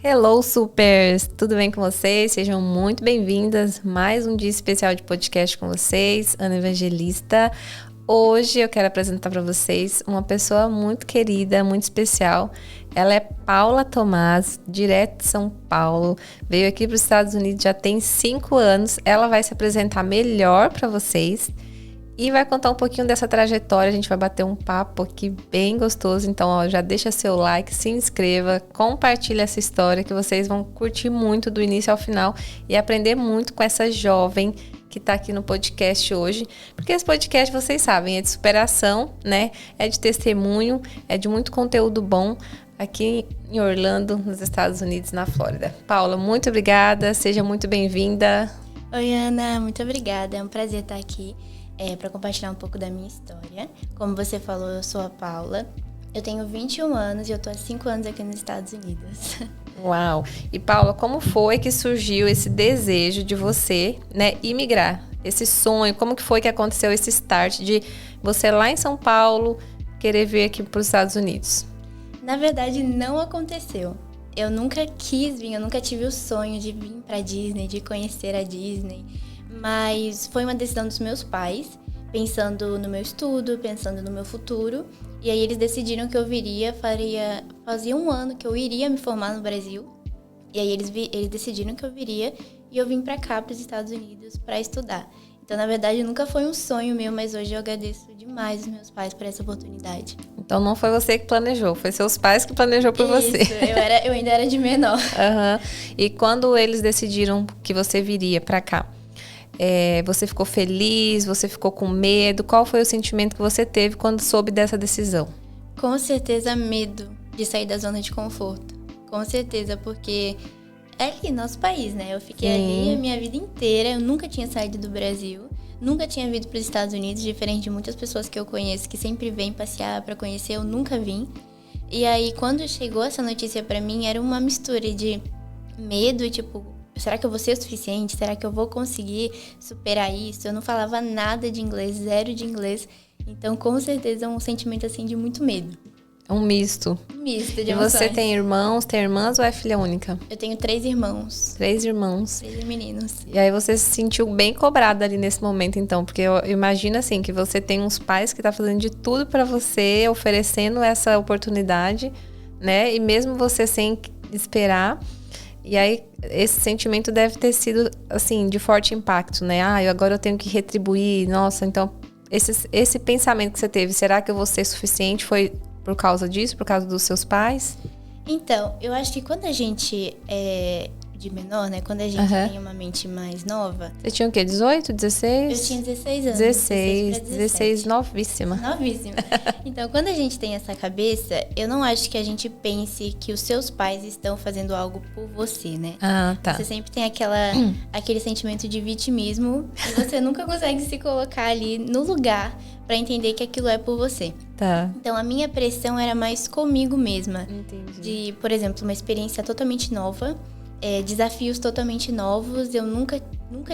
Hello, supers! Tudo bem com vocês? Sejam muito bem-vindas. Mais um dia especial de podcast com vocês, Ana Evangelista. Hoje eu quero apresentar para vocês uma pessoa muito querida, muito especial. Ela é Paula Tomás, direto de São Paulo. Veio aqui para os Estados Unidos já tem 5 anos. Ela vai se apresentar melhor para vocês e vai contar um pouquinho dessa trajetória. A gente vai bater um papo aqui bem gostoso. Então, já deixa seu like, se inscreva, compartilha essa história que vocês vão curtir muito do início ao final e aprender muito com essa jovem que está aqui no podcast hoje. Porque esse podcast, vocês sabem, é de superação, né? É de testemunho, é de muito conteúdo bom aqui em Orlando, nos Estados Unidos, na Flórida. Paula, muito obrigada. Seja muito bem-vinda. Oi, Ana. Muito obrigada. É um prazer estar aqui. Para compartilhar um pouco da minha história. Como você falou, eu sou a Paula. Eu tenho 21 anos e eu tô há 5 anos aqui nos Estados Unidos. Uau! E Paula, como foi que surgiu esse desejo de você, né, imigrar? Esse sonho, como que foi que aconteceu esse start de você lá em São Paulo querer vir aqui para os Estados Unidos? Na verdade, não aconteceu. Eu nunca quis vir, eu nunca tive o sonho de vir pra Disney, de conhecer a Disney. Mas foi uma decisão dos meus pais, pensando no meu estudo, pensando no meu futuro. E aí eles decidiram que eu viria, fazia 1 ano que eu iria me formar no Brasil. E aí eles decidiram que eu viria e eu vim pra cá, pros Estados Unidos, pra estudar. Então, na verdade, nunca foi um sonho meu, mas hoje eu agradeço demais os meus pais por essa oportunidade. Então não foi você que planejou, foi seus pais que planejou por você. Isso, eu ainda era de menor. E quando eles decidiram que você viria pra cá? Você ficou feliz? Você ficou com medo? Qual foi o sentimento que você teve quando soube dessa decisão? Com certeza, medo de sair da zona de conforto. Com certeza, porque é aqui, nosso país, né? Eu fiquei ali a minha vida inteira. Eu nunca tinha saído do Brasil. Nunca tinha vindo para os Estados Unidos, diferente de muitas pessoas que eu conheço que sempre vêm passear para conhecer. Eu nunca vim. E aí, quando chegou essa notícia para mim, era uma mistura de medo e tipo... Será que eu vou ser o suficiente? Será que eu vou conseguir superar isso? Eu não falava nada de inglês, 0 de inglês. Então, com certeza, é um sentimento, assim, de muito medo. É um misto. Um misto de emoções. E você tem irmãos, tem irmãs ou é filha única? Eu tenho 3 irmãos. 3 irmãos. 3 meninos. E aí você se sentiu bem cobrada ali nesse momento, então. Porque eu imagino, assim, que você tem uns pais que tá fazendo de tudo pra você, oferecendo essa oportunidade, né? E mesmo você sem esperar... E aí, esse sentimento deve ter sido, assim, de forte impacto, né? Agora eu tenho que retribuir. Nossa, então, esse pensamento que você teve, será que eu vou ser suficiente? Foi por causa disso? Por causa dos seus pais? Então, eu acho que quando a gente é de menor, né? Quando a gente tem uma mente mais nova... Você tinha o quê? 18, 16? Eu tinha 16 anos. 16, novíssima. Novíssima. Então, quando a gente tem essa cabeça, eu não acho que a gente pense que os seus pais estão fazendo algo por você, né? Tá. Você sempre tem aquele sentimento de vitimismo e você nunca consegue se colocar ali no lugar pra entender que aquilo é por você. Tá. Então, a minha pressão era mais comigo mesma. Entendi. De, por exemplo, uma experiência totalmente nova, desafios totalmente novos. Eu nunca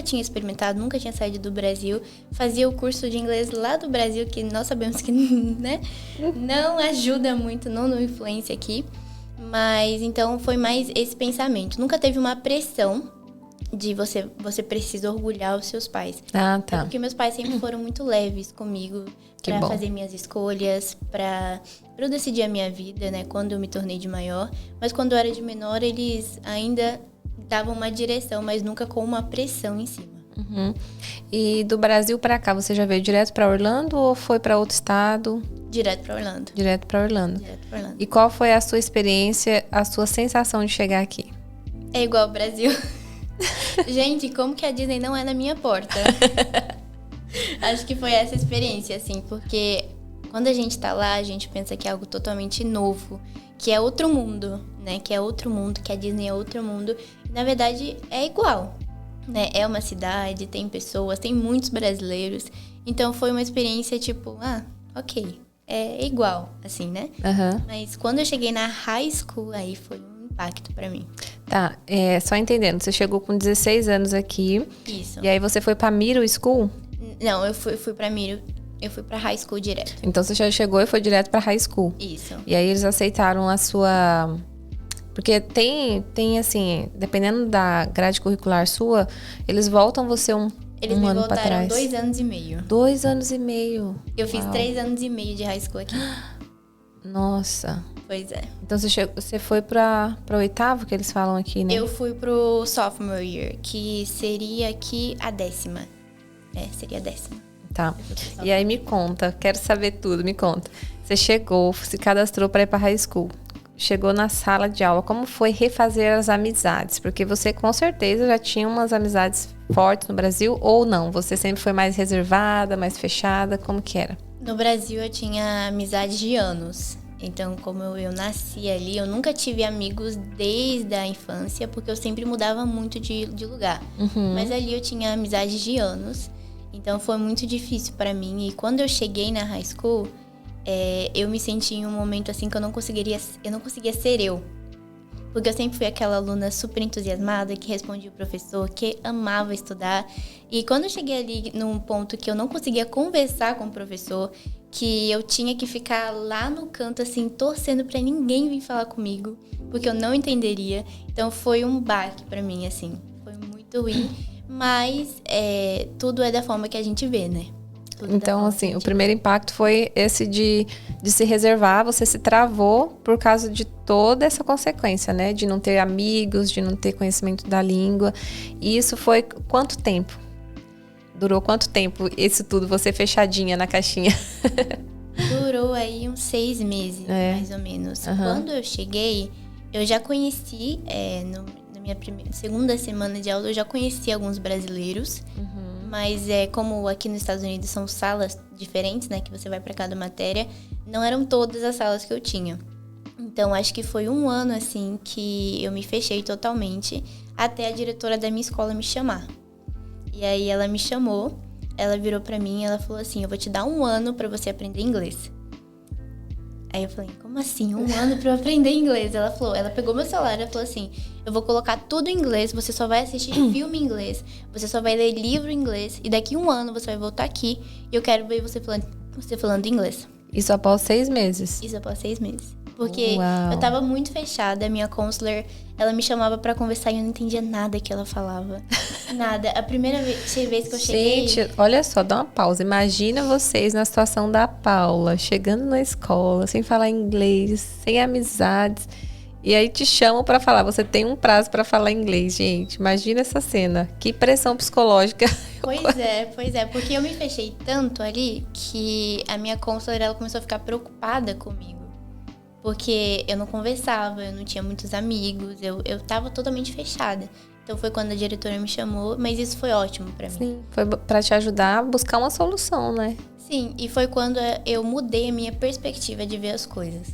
tinha experimentado, nunca tinha saído do Brasil. Fazia o curso de inglês lá do Brasil, que nós sabemos que, né, não ajuda muito, não influencia aqui. Mas, então, foi mais esse pensamento. Nunca teve uma pressão de você precisa orgulhar os seus pais. Tá. Porque meus pais sempre foram muito leves comigo pra fazer minhas escolhas, pra eu decidir a minha vida, né, quando eu me tornei de maior. Mas quando eu era de menor, eles ainda davam uma direção, mas nunca com uma pressão em cima. E do Brasil pra cá, você já veio direto pra Orlando ou foi pra outro estado? Direto pra Orlando. Direto pra Orlando. E qual foi a sua experiência, a sua sensação de chegar aqui? É igual ao Brasil. Gente, como que a Disney não é na minha porta? Acho que foi essa experiência, assim, porque quando a gente tá lá, a gente pensa que é algo totalmente novo, que é outro mundo, né? Que é outro mundo, que a Disney é outro mundo. E, na verdade, é igual, né? É uma cidade, tem pessoas, tem muitos brasileiros. Então, foi uma experiência tipo, ok, é igual, assim, né? Mas quando eu cheguei na high school, aí foi um impacto pra mim. Tá, só entendendo, você chegou com 16 anos aqui. Isso. E aí você foi pra Middle School? Não, eu fui pra Middle, eu fui pra high school direto. Então você já chegou e foi direto pra high school. Isso. E aí eles aceitaram a sua Porque tem assim, dependendo da grade curricular sua, eles voltam você Eles um me ano pra voltaram trás. 2 anos e meio. 2 anos e meio. Eu fiz Uau. 3 anos e meio de high school aqui. Nossa. Pois é. Então você foi pra oitavo, que eles falam aqui, né? Eu fui pro sophomore year, que seria aqui a 10ª. Seria a 10ª. Tá. E aí me conta, quero saber tudo, me conta. Você chegou, se cadastrou para ir para high school. Chegou na sala de aula, como foi refazer as amizades? Porque você com certeza já tinha umas amizades fortes no Brasil ou não? Você sempre foi mais reservada, mais fechada, como que era? No Brasil eu tinha amizade de anos. Então, como eu nasci ali, eu nunca tive amigos desde a infância, porque eu sempre mudava muito de lugar. Mas ali eu tinha amizade de anos. Então foi muito difícil pra mim. E quando eu cheguei na high school, eu me senti em um momento assim que eu não conseguia ser eu. Porque eu sempre fui aquela aluna super entusiasmada, que respondia o professor, que amava estudar. E quando eu cheguei ali num ponto que eu não conseguia conversar com o professor, que eu tinha que ficar lá no canto, assim, torcendo pra ninguém vir falar comigo, porque eu não entenderia. Então foi um baque pra mim, assim. Foi muito ruim. Mas tudo é da forma que a gente vê, né? Então, assim, o primeiro impacto foi esse de se reservar, você se travou por causa de toda essa consequência, né? De não ter amigos, de não ter conhecimento da língua. E isso foi quanto tempo? Durou quanto tempo isso tudo, você fechadinha na caixinha? Durou aí uns 6 meses, mais ou menos. Quando eu cheguei, eu já conheci, na minha segunda semana de aula, eu já conheci alguns brasileiros. Mas como aqui nos Estados Unidos são salas diferentes, né? Que você vai para cada matéria. Não eram todas as salas que eu tinha. Então, acho que foi um ano, assim, que eu me fechei totalmente. Até a diretora da minha escola me chamar. E aí, ela me chamou. Ela virou pra mim e ela falou assim, eu vou te dar 1 ano pra você aprender inglês. Aí eu falei, como assim? 1 ano pra eu aprender inglês? Ela pegou meu celular e falou assim, eu vou colocar tudo em inglês, você só vai assistir filme em inglês, você só vai ler livro em inglês, e daqui 1 ano você vai voltar aqui e eu quero ver você falando inglês. Isso após 6 meses? Isso após 6 meses. Porque Uau. eu tava muito fechada, a minha counselor, ela me chamava pra conversar e eu não entendia nada que ela falava. Nada. A primeira vez que eu cheguei... Gente, olha só, dá uma pausa. Imagina vocês na situação da Paula, chegando na escola, sem falar inglês, sem amizades. E aí te chamam pra falar, você tem um prazo pra falar inglês, gente. Imagina essa cena. Que pressão psicológica. Pois é, porque eu me fechei tanto ali que a minha counselor, ela começou a ficar preocupada comigo. Porque eu não conversava, eu não tinha muitos amigos, eu tava totalmente fechada. Então foi quando a diretora me chamou, mas isso foi ótimo pra mim. Sim, foi pra te ajudar a buscar uma solução, né? Sim, e foi quando eu mudei a minha perspectiva de ver as coisas.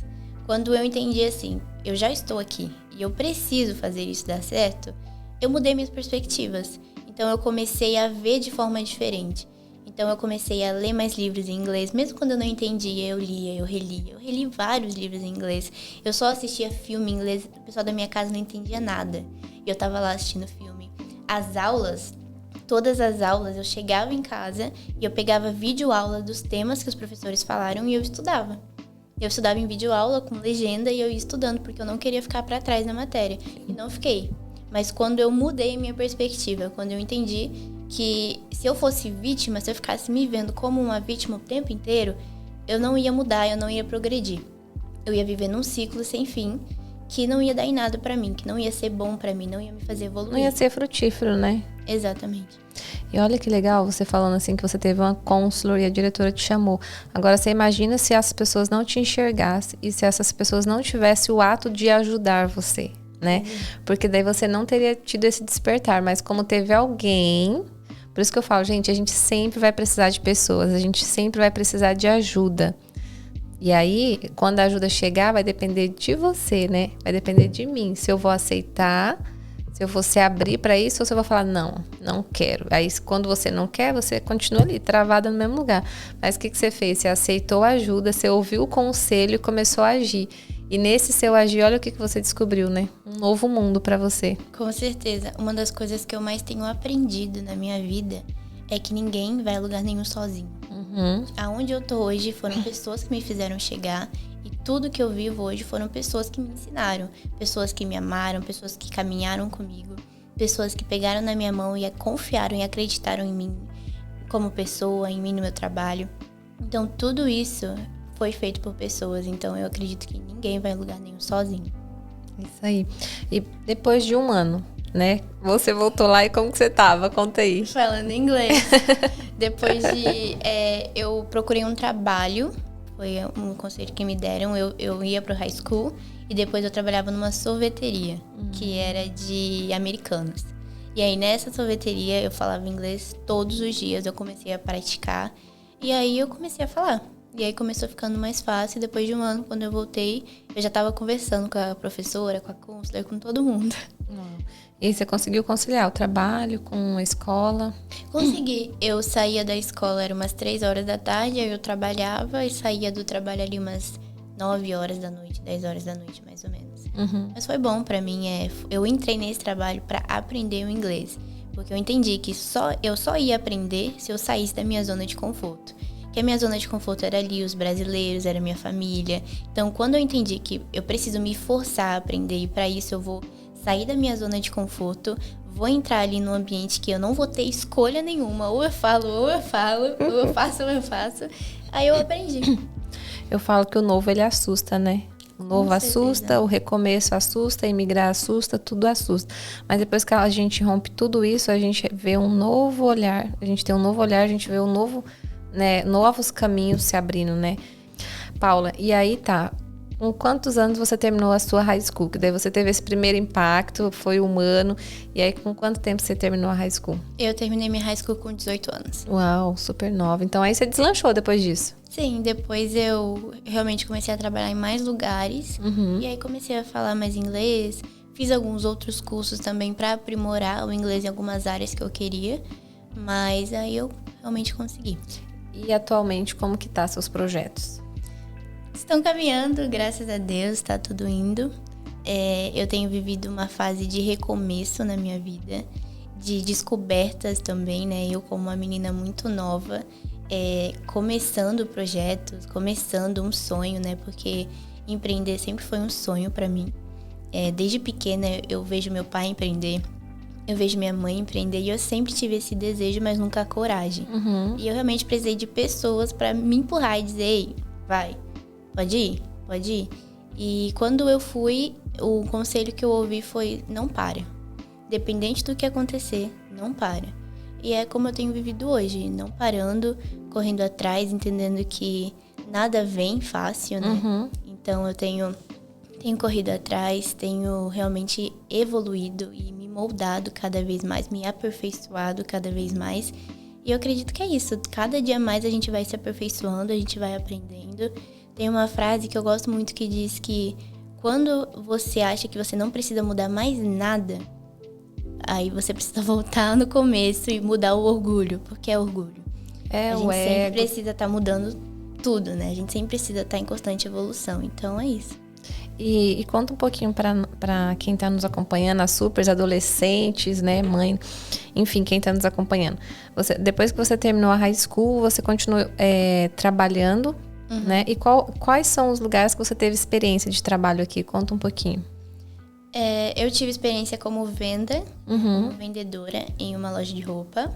Quando eu entendi assim, eu já estou aqui e eu preciso fazer isso dar certo, eu mudei minhas perspectivas. Então eu comecei a ver de forma diferente. Então eu comecei a ler mais livros em inglês. Mesmo quando eu não entendia, eu lia, eu relia. Eu reli vários livros em inglês. Eu só assistia filme em inglês. O pessoal da minha casa não entendia nada. E eu tava lá assistindo filme. As aulas, todas as aulas, eu chegava em casa e eu pegava videoaula dos temas que os professores falaram e eu estudava. Eu estudava em videoaula com legenda e eu ia estudando, porque eu não queria ficar para trás na matéria. E não fiquei. Mas quando eu mudei minha perspectiva, quando eu entendi que se eu fosse vítima, se eu ficasse me vendo como uma vítima o tempo inteiro, eu não ia mudar, eu não ia progredir. Eu ia viver num ciclo sem fim, que não ia dar em nada pra mim, que não ia ser bom pra mim, não ia me fazer evoluir. Não ia ser frutífero, né? Exatamente. E olha que legal você falando assim que você teve uma counselor e a diretora te chamou. Agora você imagina se essas pessoas não te enxergassem e se essas pessoas não tivessem o ato de ajudar você, né? Porque daí você não teria tido esse despertar, mas como teve alguém... Por isso que eu falo, gente, a gente sempre vai precisar de pessoas, a gente sempre vai precisar de ajuda. E aí, quando a ajuda chegar, vai depender de você, né? Vai depender de mim. Se eu vou aceitar, se eu vou se abrir para isso, ou se eu vou falar, não quero. Aí, quando você não quer, você continua ali, travada no mesmo lugar. Mas o que você fez? Você aceitou a ajuda, você ouviu o conselho e começou a agir. E nesse seu agir, olha o que você descobriu, né? Um novo mundo pra você. Com certeza. Uma das coisas que eu mais tenho aprendido na minha vida é que ninguém vai a lugar nenhum sozinho. Aonde eu tô hoje foram pessoas que me fizeram chegar e tudo que eu vivo hoje foram pessoas que me ensinaram, pessoas que me amaram, pessoas que caminharam comigo, pessoas que pegaram na minha mão e confiaram e acreditaram em mim como pessoa, em mim no meu trabalho. Então, tudo isso foi feito por pessoas. Então, eu acredito que ninguém vai em lugar nenhum sozinho. Isso aí. E depois de um ano, né? Você voltou lá e como que você tava? Conta aí. Falando inglês. Depois de... eu procurei um trabalho. Foi um conselho que me deram. Eu ia pro high school e depois eu trabalhava numa sorveteria, que era de americanos. E aí, nessa sorveteria, eu falava inglês todos os dias. Eu comecei a praticar. E aí, eu comecei a falar. E aí, começou ficando mais fácil. E depois de um ano, quando eu voltei, eu já tava conversando com a professora, com a counselor, com todo mundo. E você conseguiu conciliar o trabalho com a escola? Consegui. Eu saía da escola, era umas 3 horas da tarde, aí eu trabalhava e saía do trabalho ali umas 9 horas da noite, 10 horas da noite, mais ou menos. Mas foi bom pra mim. Eu entrei nesse trabalho pra aprender o inglês. Porque eu entendi que eu só ia aprender se eu saísse da minha zona de conforto. Que a minha zona de conforto era ali, os brasileiros, era a minha família. Então, quando eu entendi que eu preciso me forçar a aprender e pra isso eu vou sair da minha zona de conforto, vou entrar ali num ambiente que eu não vou ter escolha nenhuma. Ou eu falo, ou eu faço, ou eu faço. Aí eu aprendi. Eu falo que o novo, ele assusta, né? O novo assusta, o recomeço assusta, emigrar assusta, tudo assusta. Mas depois que a gente rompe tudo isso, a gente vê um novo olhar. A gente tem um novo olhar, a gente vê um novo, né, novos caminhos se abrindo, né? Paula, e aí tá. Com quantos anos você terminou a sua high school? Que daí você teve esse primeiro impacto, foi um ano. E aí, com quanto tempo você terminou a high school? Eu terminei minha high school com 18 anos. Uau, super nova. Então aí você deslanchou depois disso? Sim, depois eu realmente comecei a trabalhar em mais lugares. E aí comecei a falar mais inglês. Fiz alguns outros cursos também para aprimorar o inglês em algumas áreas que eu queria. Mas aí eu realmente consegui. E atualmente, como que tá seus projetos? Estão caminhando, graças a Deus, tá tudo indo. Eu tenho vivido uma fase de recomeço na minha vida, de descobertas também, né? Eu, como uma menina muito nova, começando projetos, começando um sonho, né? Porque empreender sempre foi um sonho pra mim. Desde pequena eu vejo meu pai empreender, eu vejo minha mãe empreender e eu sempre tive esse desejo, mas nunca a coragem. E eu realmente precisei de pessoas pra me empurrar e dizer, ei, vai. Pode ir? Pode ir. E quando eu fui, o conselho que eu ouvi foi, não para. Dependente do que acontecer, não para. E é como eu tenho vivido hoje, não parando, correndo atrás, entendendo que nada vem fácil, né? Então eu tenho corrido atrás, tenho realmente evoluído e me moldado cada vez mais, me aperfeiçoado cada vez mais. E eu acredito que é isso, cada dia mais a gente vai se aperfeiçoando, a gente vai aprendendo. Tem uma frase que eu gosto muito que diz que quando você acha que você não precisa mudar mais nada, aí você precisa voltar no começo e mudar o orgulho, porque é orgulho. A gente sempre precisa estar mudando tudo, né? A gente sempre precisa estar em constante evolução, então é isso. E conta um pouquinho para quem está nos acompanhando, as supers, adolescentes, né, mãe, enfim, quem está nos acompanhando. Depois que você terminou a high school, você continuou trabalhando, né? E quais são os lugares que você teve experiência de trabalho aqui? Conta um pouquinho. Eu tive experiência como como vendedora em uma loja de roupa.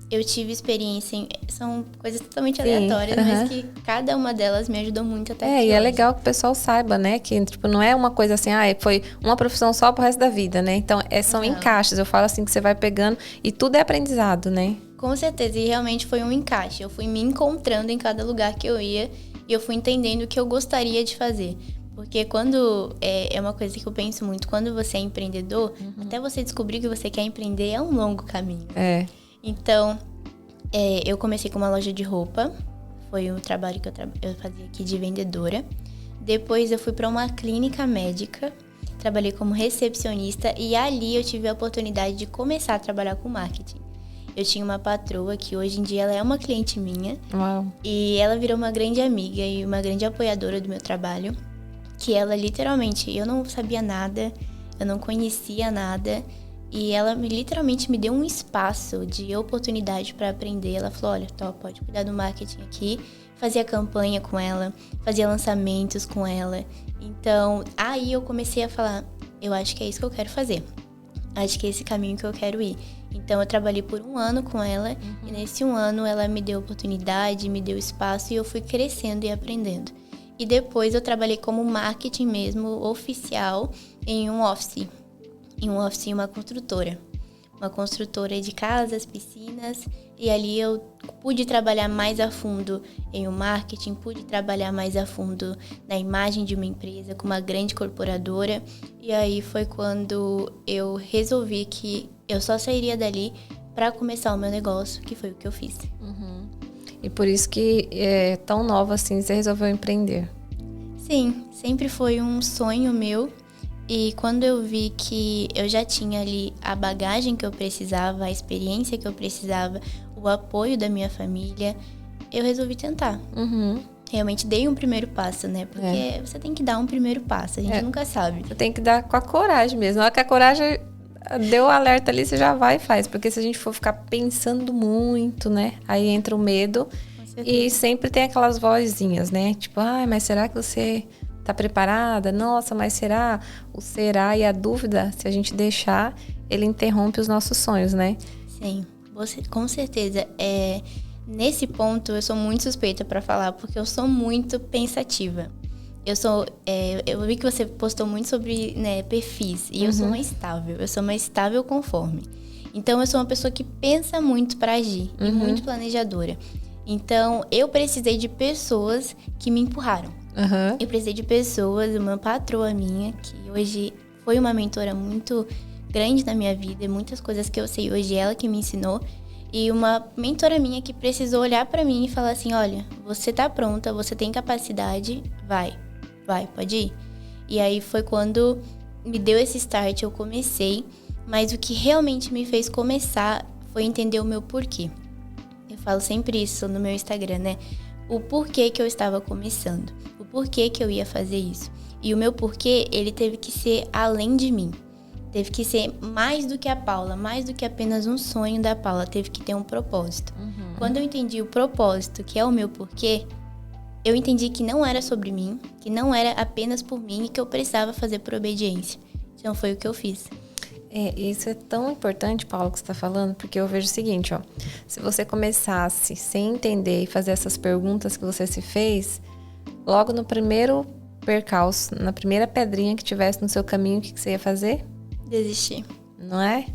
Eu tive experiência são coisas totalmente aleatórias, mas que cada uma delas me ajudou muito até aqui e hoje. É legal que o pessoal saiba, né? Que tipo, não é uma coisa assim, foi uma profissão só pro resto da vida, né? Então, são encaixes. Eu falo assim que você vai pegando e tudo é aprendizado, né? Com certeza, e realmente foi um encaixe. Eu fui me encontrando em cada lugar que eu ia e eu fui entendendo o que eu gostaria de fazer. Porque quando, é uma coisa que eu penso muito, quando você é empreendedor, até você descobrir o que você quer empreender é um longo caminho. Então, eu comecei com uma loja de roupa, foi o trabalho que eu fazia aqui de vendedora. Depois eu fui para uma clínica médica, trabalhei como recepcionista e ali eu tive a oportunidade de começar a trabalhar com marketing. Eu tinha uma patroa que hoje em dia ela é uma cliente minha. Uau. E ela virou uma grande amiga e uma grande apoiadora do meu trabalho. Que ela literalmente, eu não sabia nada, eu não conhecia nada. E ela literalmente me deu um espaço de oportunidade para aprender. Ela falou, olha, pode cuidar do marketing aqui. Fazia campanha com ela, fazia lançamentos com ela. Então, aí eu comecei a falar, eu acho que é isso que eu quero fazer. Acho que é esse caminho que eu quero ir. Então, eu trabalhei por 1 ano com ela. E nesse 1 ano, ela me deu oportunidade, me deu espaço. E eu fui crescendo e aprendendo. E depois, eu trabalhei como marketing mesmo, oficial, em um office. Em um office em uma construtora. Uma construtora de casas, piscinas. E ali eu pude trabalhar mais a fundo em um marketing, pude trabalhar mais a fundo na imagem de uma empresa, com uma grande corporadora. E aí foi quando eu resolvi que eu só sairia dali para começar o meu negócio, que foi o que eu fiz. E por isso que tão nova assim, você resolveu empreender. Sim, sempre foi um sonho meu. E quando eu vi que eu já tinha ali a bagagem que eu precisava, a experiência que eu precisava, o apoio da minha família, eu resolvi tentar. Realmente dei um primeiro passo, né? Porque você tem que dar um primeiro passo, a gente nunca sabe. Você tem que dar com a coragem mesmo. Na hora que a coragem deu o alerta ali, você já vai e faz. Porque se a gente for ficar pensando muito, né? Aí entra o medo. E sempre tem aquelas vozinhas, né? Tipo, mas será que você tá preparada? Nossa, mas será? O será e a dúvida, se a gente deixar, ele interrompe os nossos sonhos, né? Sim, com certeza. Nesse ponto, eu sou muito suspeita pra falar, porque eu sou muito pensativa. Eu vi que você postou muito sobre, né, perfis, e eu sou uma estável conforme. Então, eu sou uma pessoa que pensa muito pra agir, e muito planejadora. Então, eu precisei de pessoas que me empurraram. Eu precisei de pessoas, uma patroa minha, que hoje foi uma mentora muito grande na minha vida. Muitas coisas que eu sei hoje, ela que me ensinou. E uma mentora minha que precisou olhar pra mim e falar assim, olha, você tá pronta, você tem capacidade, vai, pode ir. E aí foi quando me deu esse start, eu comecei. Mas o que realmente me fez começar foi entender o meu porquê. Eu falo sempre isso no meu Instagram, né? O porquê que eu estava começando. O porquê que eu ia fazer isso. E o meu porquê, ele teve que ser além de mim. Teve que ser mais do que a Paula, mais do que apenas um sonho da Paula. Teve que ter um propósito. Quando eu entendi o propósito, que é o meu porquê, eu entendi que não era sobre mim, que não era apenas por mim e que eu precisava fazer por obediência. Então foi o que eu fiz. Isso é tão importante, Paulo, que você está falando, porque eu vejo o seguinte, ó. Se você começasse sem entender e fazer essas perguntas que você se fez, logo no primeiro percalço, na primeira pedrinha que tivesse no seu caminho, o que você ia fazer? Desistir. Não é?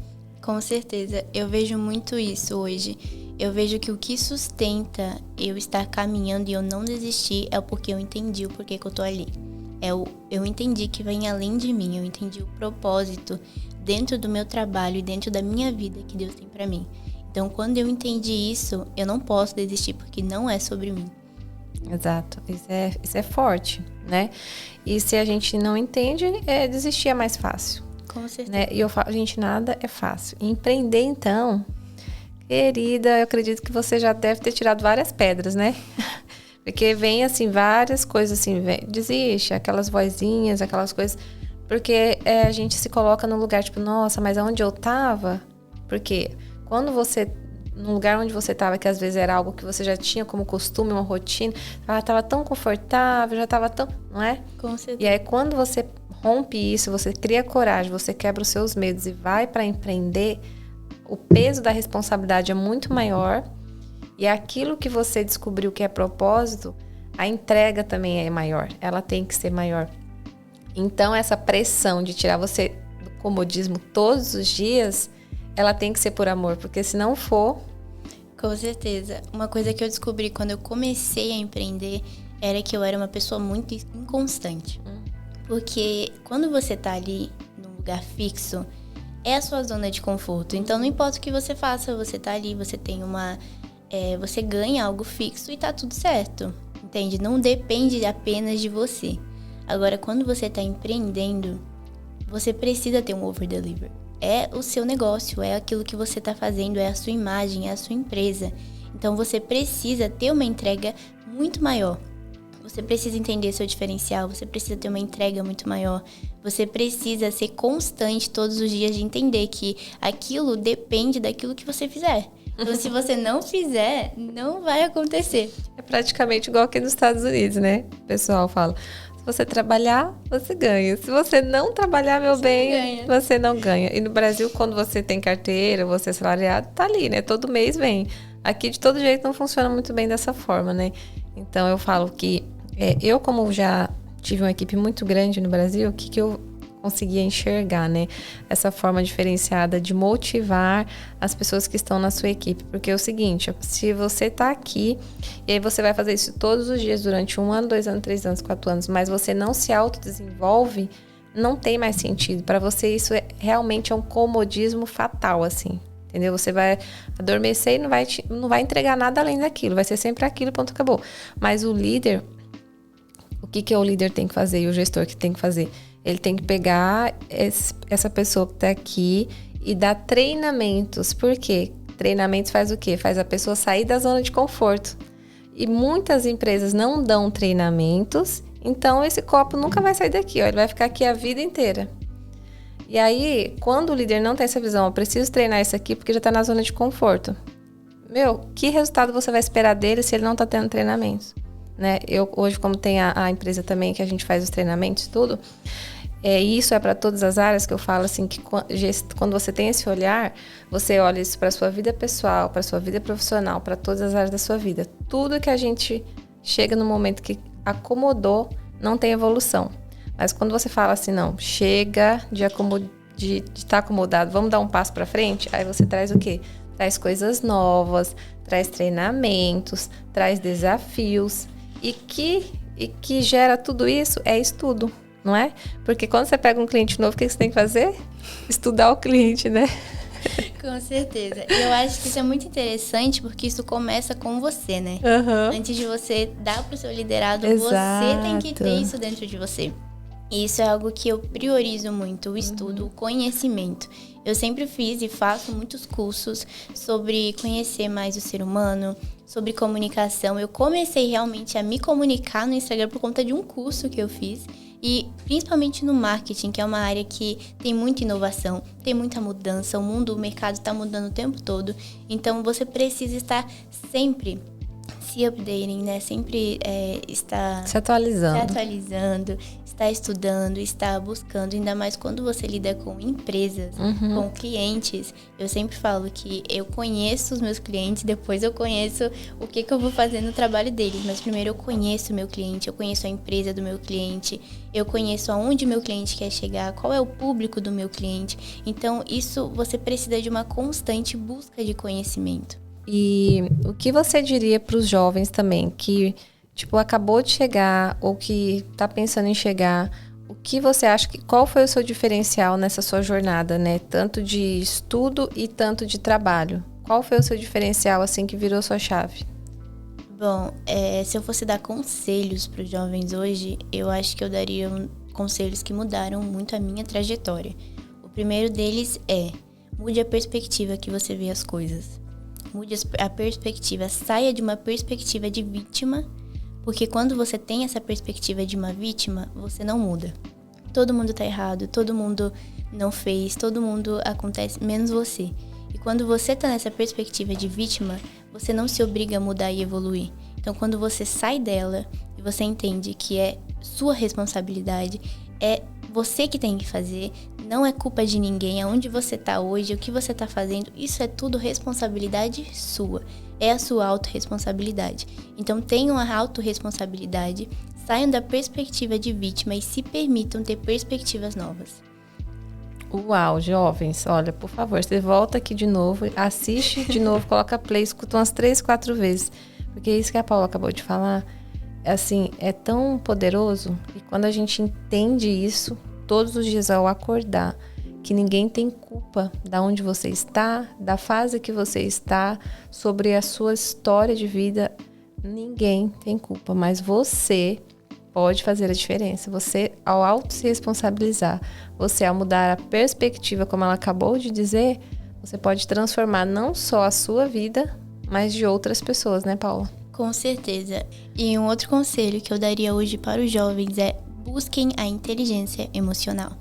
Com certeza. Eu vejo muito isso hoje. Eu vejo que o que sustenta eu estar caminhando e eu não desistir é porque eu entendi o porquê que eu tô ali. Eu entendi que vem além de mim, eu entendi o propósito dentro do meu trabalho e dentro da minha vida que Deus tem pra mim. Então, quando eu entendi isso, eu não posso desistir porque não é sobre mim. Exato. Isso é forte, né? E se a gente não entende, desistir é mais fácil. Com certeza. Né? E eu falo, gente, nada é fácil. E empreender, então, querida, eu acredito que você já deve ter tirado várias pedras, né? Porque vem, assim, várias coisas, assim, desiste, aquelas vozinhas, aquelas coisas. Porque a gente se coloca no lugar, tipo, nossa, mas aonde eu tava? Porque quando você, no lugar onde você tava, que às vezes era algo que você já tinha como costume, uma rotina, tava tão confortável, já tava tão, não é? Com certeza. E aí, quando você rompe isso, você cria coragem, você quebra os seus medos e vai para empreender, o peso da responsabilidade é muito maior. E aquilo que você descobriu que é propósito, a entrega também é maior. Ela tem que ser maior. Então, essa pressão de tirar você do comodismo todos os dias, ela tem que ser por amor. Porque se não for... Com certeza. Uma coisa que eu descobri quando eu comecei a empreender era que eu era uma pessoa muito inconstante. Porque quando você tá ali num lugar fixo, é a sua zona de conforto. Então, não importa o que você faça, você tá ali, você tem você ganha algo fixo e tá tudo certo, entende? Não depende apenas de você. Agora, quando você tá empreendendo, você precisa ter um over-deliver. É o seu negócio, é aquilo que você tá fazendo, é a sua imagem, é a sua empresa. Então, você precisa ter uma entrega muito maior. Você precisa entender seu diferencial, você precisa ter uma entrega muito maior. Você precisa ser constante todos os dias de entender que aquilo depende daquilo que você fizer. Então, se você não fizer, não vai acontecer. É praticamente igual aqui nos Estados Unidos, né? O pessoal fala, se você trabalhar, você ganha. Se você não trabalhar, meu bem, você não ganha. E no Brasil, quando você tem carteira, você é salariado, tá ali, né? Todo mês vem. Aqui, de todo jeito, não funciona muito bem dessa forma, né? Então, eu falo que eu, como já tive uma equipe muito grande no Brasil, o que eu conseguia enxergar, né? Essa forma diferenciada de motivar as pessoas que estão na sua equipe. Porque é o seguinte, se você tá aqui e aí você vai fazer isso todos os dias durante 1 ano, 2 anos, 3 anos, 4 anos, mas você não se autodesenvolve, não tem mais sentido. Para você isso realmente é um comodismo fatal, assim. Entendeu? Você vai adormecer e não vai entregar nada além daquilo. Vai ser sempre aquilo, ponto, acabou. Mas o líder, o que o líder tem que fazer e o gestor que tem que fazer? Ele tem que pegar essa pessoa que está aqui e dar treinamentos. Por quê? Treinamentos faz o quê? Faz a pessoa sair da zona de conforto. E muitas empresas não dão treinamentos, então esse copo nunca vai sair daqui, ó, ele vai ficar aqui a vida inteira. E aí, quando o líder não tem essa visão, eu preciso treinar isso aqui porque já está na zona de conforto. Que resultado você vai esperar dele se ele não está tendo treinamentos? Né? Eu hoje, como tem a empresa também que a gente faz os treinamentos, tudo, isso é para todas as áreas que eu falo assim, que quando você tem esse olhar, você olha isso para a sua vida pessoal, para a sua vida profissional, para todas as áreas da sua vida. Tudo que a gente chega no momento que acomodou, não tem evolução. Mas quando você fala assim, não, chega de estar acomodado, vamos dar um passo para frente, aí você traz o quê? Traz coisas novas, traz treinamentos, traz desafios. E que gera tudo isso é estudo, não é? Porque quando você pega um cliente novo, o que você tem que fazer? Estudar o cliente, né? Com certeza. E eu acho que isso é muito interessante porque isso começa com você, né? Uhum. Antes de você dar pro seu liderado, Exato. Você tem que ter isso dentro de você. E isso é algo que eu priorizo muito, o estudo, o conhecimento. Eu sempre fiz e faço muitos cursos sobre conhecer mais o ser humano, sobre comunicação. Eu comecei realmente a me comunicar no Instagram por conta de um curso que eu fiz. E principalmente no marketing, que é uma área que tem muita inovação, tem muita mudança. O mercado está mudando o tempo todo. Então, você precisa estar sempre se updating, né? Sempre estar se atualizando, está estudando, está buscando, ainda mais quando você lida com empresas, com clientes. Eu sempre falo que eu conheço os meus clientes, depois eu conheço o que eu vou fazer no trabalho deles. Mas primeiro eu conheço o meu cliente, eu conheço a empresa do meu cliente, eu conheço aonde o meu cliente quer chegar, qual é o público do meu cliente. Então, isso você precisa de uma constante busca de conhecimento. E o que você diria para os jovens também, que acabou de chegar ou que tá pensando em chegar, o que você acha qual foi o seu diferencial nessa sua jornada, né? Tanto de estudo e tanto de trabalho. Qual foi o seu diferencial, assim, que virou sua chave? Bom, se eu fosse dar conselhos para os jovens hoje, eu acho que eu daria conselhos que mudaram muito a minha trajetória. O primeiro deles mude a perspectiva que você vê as coisas. Mude a perspectiva, saia de uma perspectiva de vítima, porque quando você tem essa perspectiva de uma vítima, você não muda. Todo mundo tá errado, todo mundo não fez, todo mundo acontece, menos você. E quando você tá nessa perspectiva de vítima, você não se obriga a mudar e evoluir. Então, quando você sai dela e você entende que é sua responsabilidade, é você que tem que fazer, não é culpa de ninguém, aonde você tá hoje, o que você tá fazendo, isso é tudo responsabilidade sua. É a sua autorresponsabilidade. Então tenham a autorresponsabilidade, saiam da perspectiva de vítima e se permitam ter perspectivas novas. Uau, jovens, olha, por favor, você volta aqui de novo, assiste de novo, coloca play, escuta umas 3, 4 vezes. Porque isso que a Paula acabou de falar, assim, é tão poderoso. E quando a gente entende isso, todos os dias ao acordar, que ninguém tem culpa de onde você está, da fase que você está, sobre a sua história de vida. Ninguém tem culpa, mas você pode fazer a diferença. Você, ao auto se responsabilizar, você, ao mudar a perspectiva, como ela acabou de dizer, você pode transformar não só a sua vida, mas de outras pessoas, né, Paula? Com certeza. E um outro conselho que eu daria hoje para os jovens é busquem a inteligência emocional.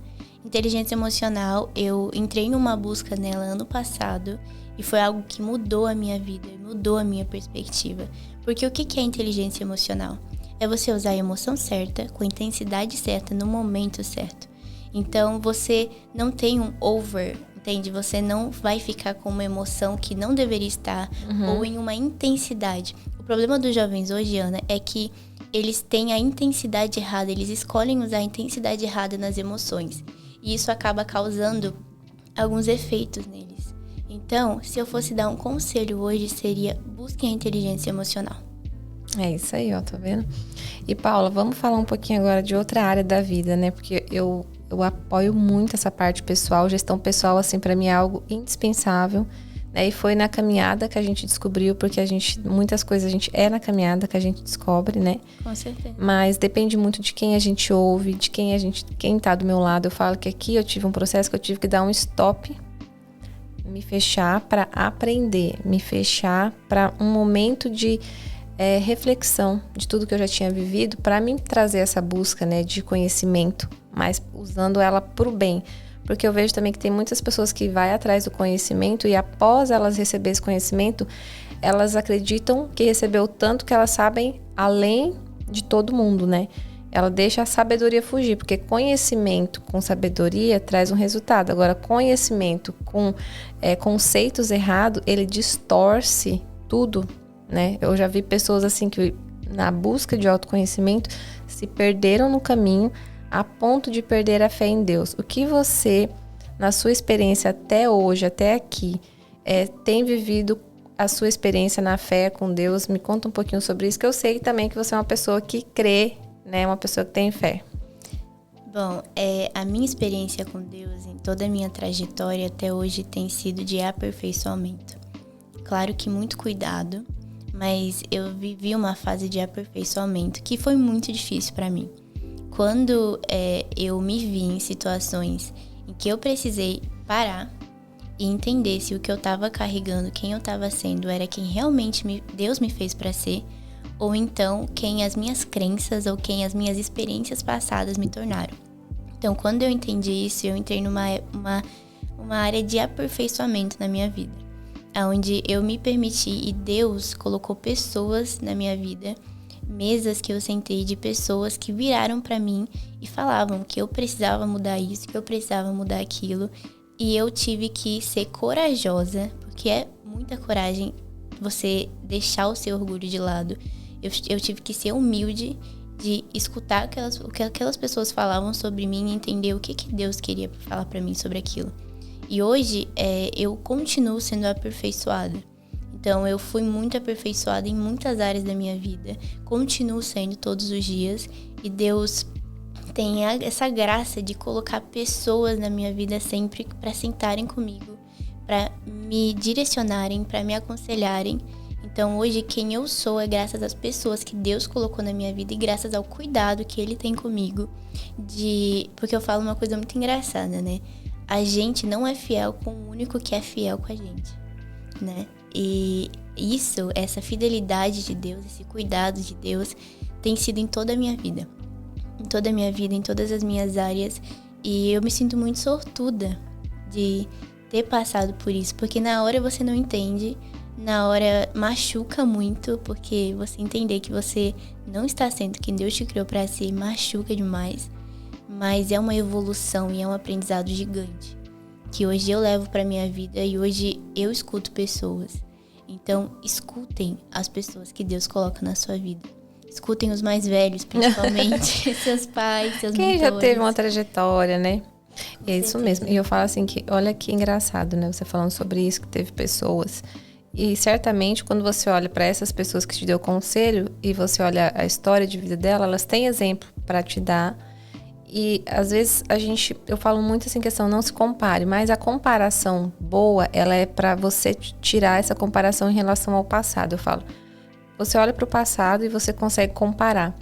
Inteligência emocional, eu entrei numa busca nela ano passado e foi algo que mudou a minha vida, mudou a minha perspectiva. Porque o que é inteligência emocional? É você usar a emoção certa, com a intensidade certa, no momento certo. Então, você não tem um over, entende? Você não vai ficar com uma emoção que não deveria estar, ou em uma intensidade. O problema dos jovens hoje, Ana, é que eles têm a intensidade errada, eles escolhem usar a intensidade errada nas emoções. E isso acaba causando alguns efeitos neles. Então, se eu fosse dar um conselho hoje, seria: busquem a inteligência emocional. É isso aí, ó, tá vendo? E Paula, vamos falar um pouquinho agora de outra área da vida, né? Porque eu apoio muito essa parte pessoal, gestão pessoal, assim, pra mim é algo indispensável, né? E foi na caminhada que a gente descobriu, porque muitas coisas a gente é na caminhada que a gente descobre, né? Com certeza. Mas depende muito de quem a gente ouve, de quem tá do meu lado. Eu falo que aqui eu tive um processo que eu tive que dar um stop, me fechar pra aprender, me fechar pra um momento de reflexão de tudo que eu já tinha vivido, para mim trazer essa busca, né, de conhecimento, mas usando ela pro bem. Porque eu vejo também que tem muitas pessoas que vai atrás do conhecimento e após elas receber esse conhecimento, elas acreditam que recebeu tanto que elas sabem além de todo mundo, né? Ela deixa a sabedoria fugir, porque conhecimento com sabedoria traz um resultado. Agora, conhecimento com conceitos errados, ele distorce tudo, né? Eu já vi pessoas assim que na busca de autoconhecimento se perderam no caminho a ponto de perder a fé em Deus. O que você, na sua experiência até hoje, até aqui, tem vivido a sua experiência na fé com Deus? Me conta um pouquinho sobre isso, que eu sei também que você é uma pessoa que crê, né? Uma pessoa que tem fé. Bom, a minha experiência com Deus em toda a minha trajetória até hoje tem sido de aperfeiçoamento. Claro que muito cuidado, mas eu vivi uma fase de aperfeiçoamento que foi muito difícil para mim. Quando eu me vi em situações em que eu precisei parar e entender se o que eu estava carregando, quem eu estava sendo, era quem realmente Deus me fez para ser, ou então quem as minhas crenças ou quem as minhas experiências passadas me tornaram. Então, quando eu entendi isso, eu entrei numa área de aperfeiçoamento na minha vida, onde eu me permiti e Deus colocou pessoas na minha vida, mesas que eu sentei de pessoas que viraram para mim e falavam que eu precisava mudar isso, que eu precisava mudar aquilo, e eu tive que ser corajosa, porque é muita coragem você deixar o seu orgulho de lado. Eu tive que ser humilde de escutar o que aquelas pessoas falavam sobre mim e entender o que Deus queria falar para mim sobre aquilo. E hoje eu continuo sendo aperfeiçoada. Então eu fui muito aperfeiçoada em muitas áreas da minha vida. Continuo sendo todos os dias. E Deus tem essa graça de colocar pessoas na minha vida sempre para sentarem comigo, para me direcionarem, para me aconselharem. Então hoje quem eu sou é graças às pessoas que Deus colocou na minha vida e graças ao cuidado que Ele tem comigo. Porque eu falo uma coisa muito engraçada, né? A gente não é fiel com o único que é fiel com a gente, né? E essa fidelidade de Deus, esse cuidado de Deus tem sido em toda a minha vida. Em toda a minha vida, em todas as minhas áreas. E eu me sinto muito sortuda de ter passado por isso. Porque na hora você não entende, na hora machuca muito, porque você entender que você não está sendo quem Deus te criou para ser machuca demais. Mas é uma evolução e é um aprendizado gigante que hoje eu levo para minha vida e hoje eu escuto pessoas. Então, escutem as pessoas que Deus coloca na sua vida. Escutem os mais velhos, principalmente seus pais, seus Quem mentores. já teve uma trajetória, né? E é isso mesmo. E eu falo assim que, olha que engraçado, né? Você falando sobre isso, que teve pessoas. E certamente, quando você olha para essas pessoas que te deu conselho e você olha a história de vida dela, elas têm exemplo para te dar. E às vezes eu falo muito assim, questão, não se compare, mas a comparação boa, ela é para você tirar essa comparação em relação ao passado. Eu falo, você olha para o passado e você consegue comparar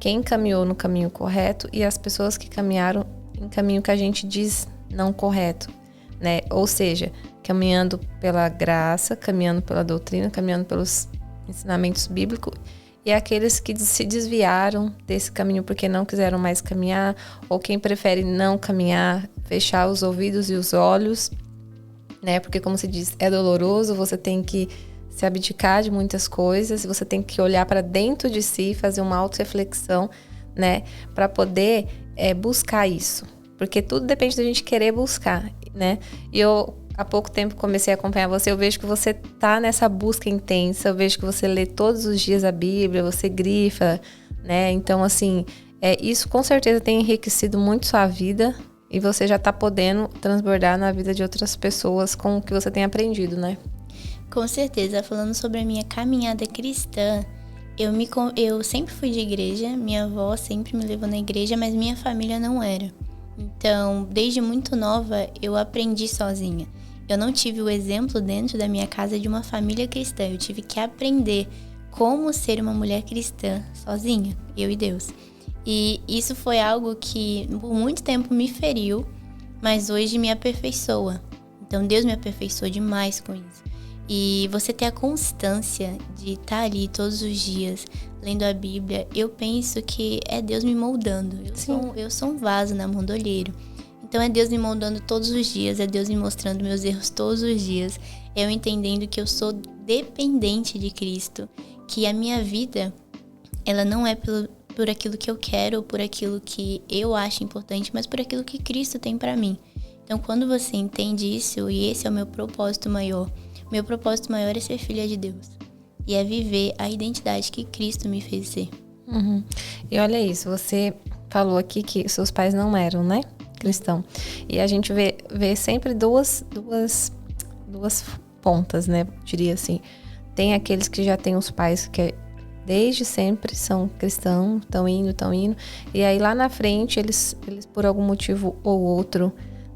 quem caminhou no caminho correto e as pessoas que caminharam em caminho que a gente diz não correto, né? Ou seja, caminhando pela graça, caminhando pela doutrina, caminhando pelos ensinamentos bíblicos. e aqueles que se desviaram desse caminho porque não quiseram mais caminhar, ou quem prefere não caminhar, fechar os ouvidos e os olhos, né? Porque, como se diz, é doloroso, você tem que se abdicar de muitas coisas, você tem que olhar para dentro de si, fazer uma autorreflexão, né? Para poder buscar isso. Porque tudo depende da gente querer buscar, né? E eu, há pouco tempo, comecei a acompanhar você, eu vejo que você tá nessa busca intensa, eu vejo que você lê todos os dias a Bíblia, você grifa, né? Então, assim, isso com certeza tem enriquecido muito sua vida e você já tá podendo transbordar na vida de outras pessoas com o que você tem aprendido, né? Com certeza. Falando sobre a minha caminhada cristã, eu sempre fui de igreja, minha avó sempre me levou na igreja, mas minha família não era. Então, desde muito nova, eu aprendi sozinha. Eu não tive o exemplo dentro da minha casa de uma família cristã. Eu tive que aprender como ser uma mulher cristã sozinha, eu e Deus. E isso foi algo que por muito tempo me feriu, mas hoje me aperfeiçoa. Então, Deus me aperfeiçoou demais com isso. E você ter a constância de estar ali todos os dias, lendo a Bíblia, eu penso que é Deus me moldando. Eu sou um vaso na mão do olheiro. Então é Deus me moldando todos os dias, é Deus me mostrando meus erros todos os dias. Eu entendendo que eu sou dependente de Cristo, que a minha vida, ela não é por aquilo que eu quero, ou por aquilo que eu acho importante, mas por aquilo que Cristo tem pra mim. Então quando você entende isso, e esse é o meu propósito maior, meu propósito maior é ser filha de Deus. E é viver a identidade que Cristo me fez ser. Uhum. E olha isso, você falou aqui que seus pais não eram, né? Cristão. E a gente vê sempre duas pontas, né? Diria assim. Tem aqueles que já têm os pais que desde sempre são cristãos, estão indo. E aí lá na frente, eles por algum motivo ou outro,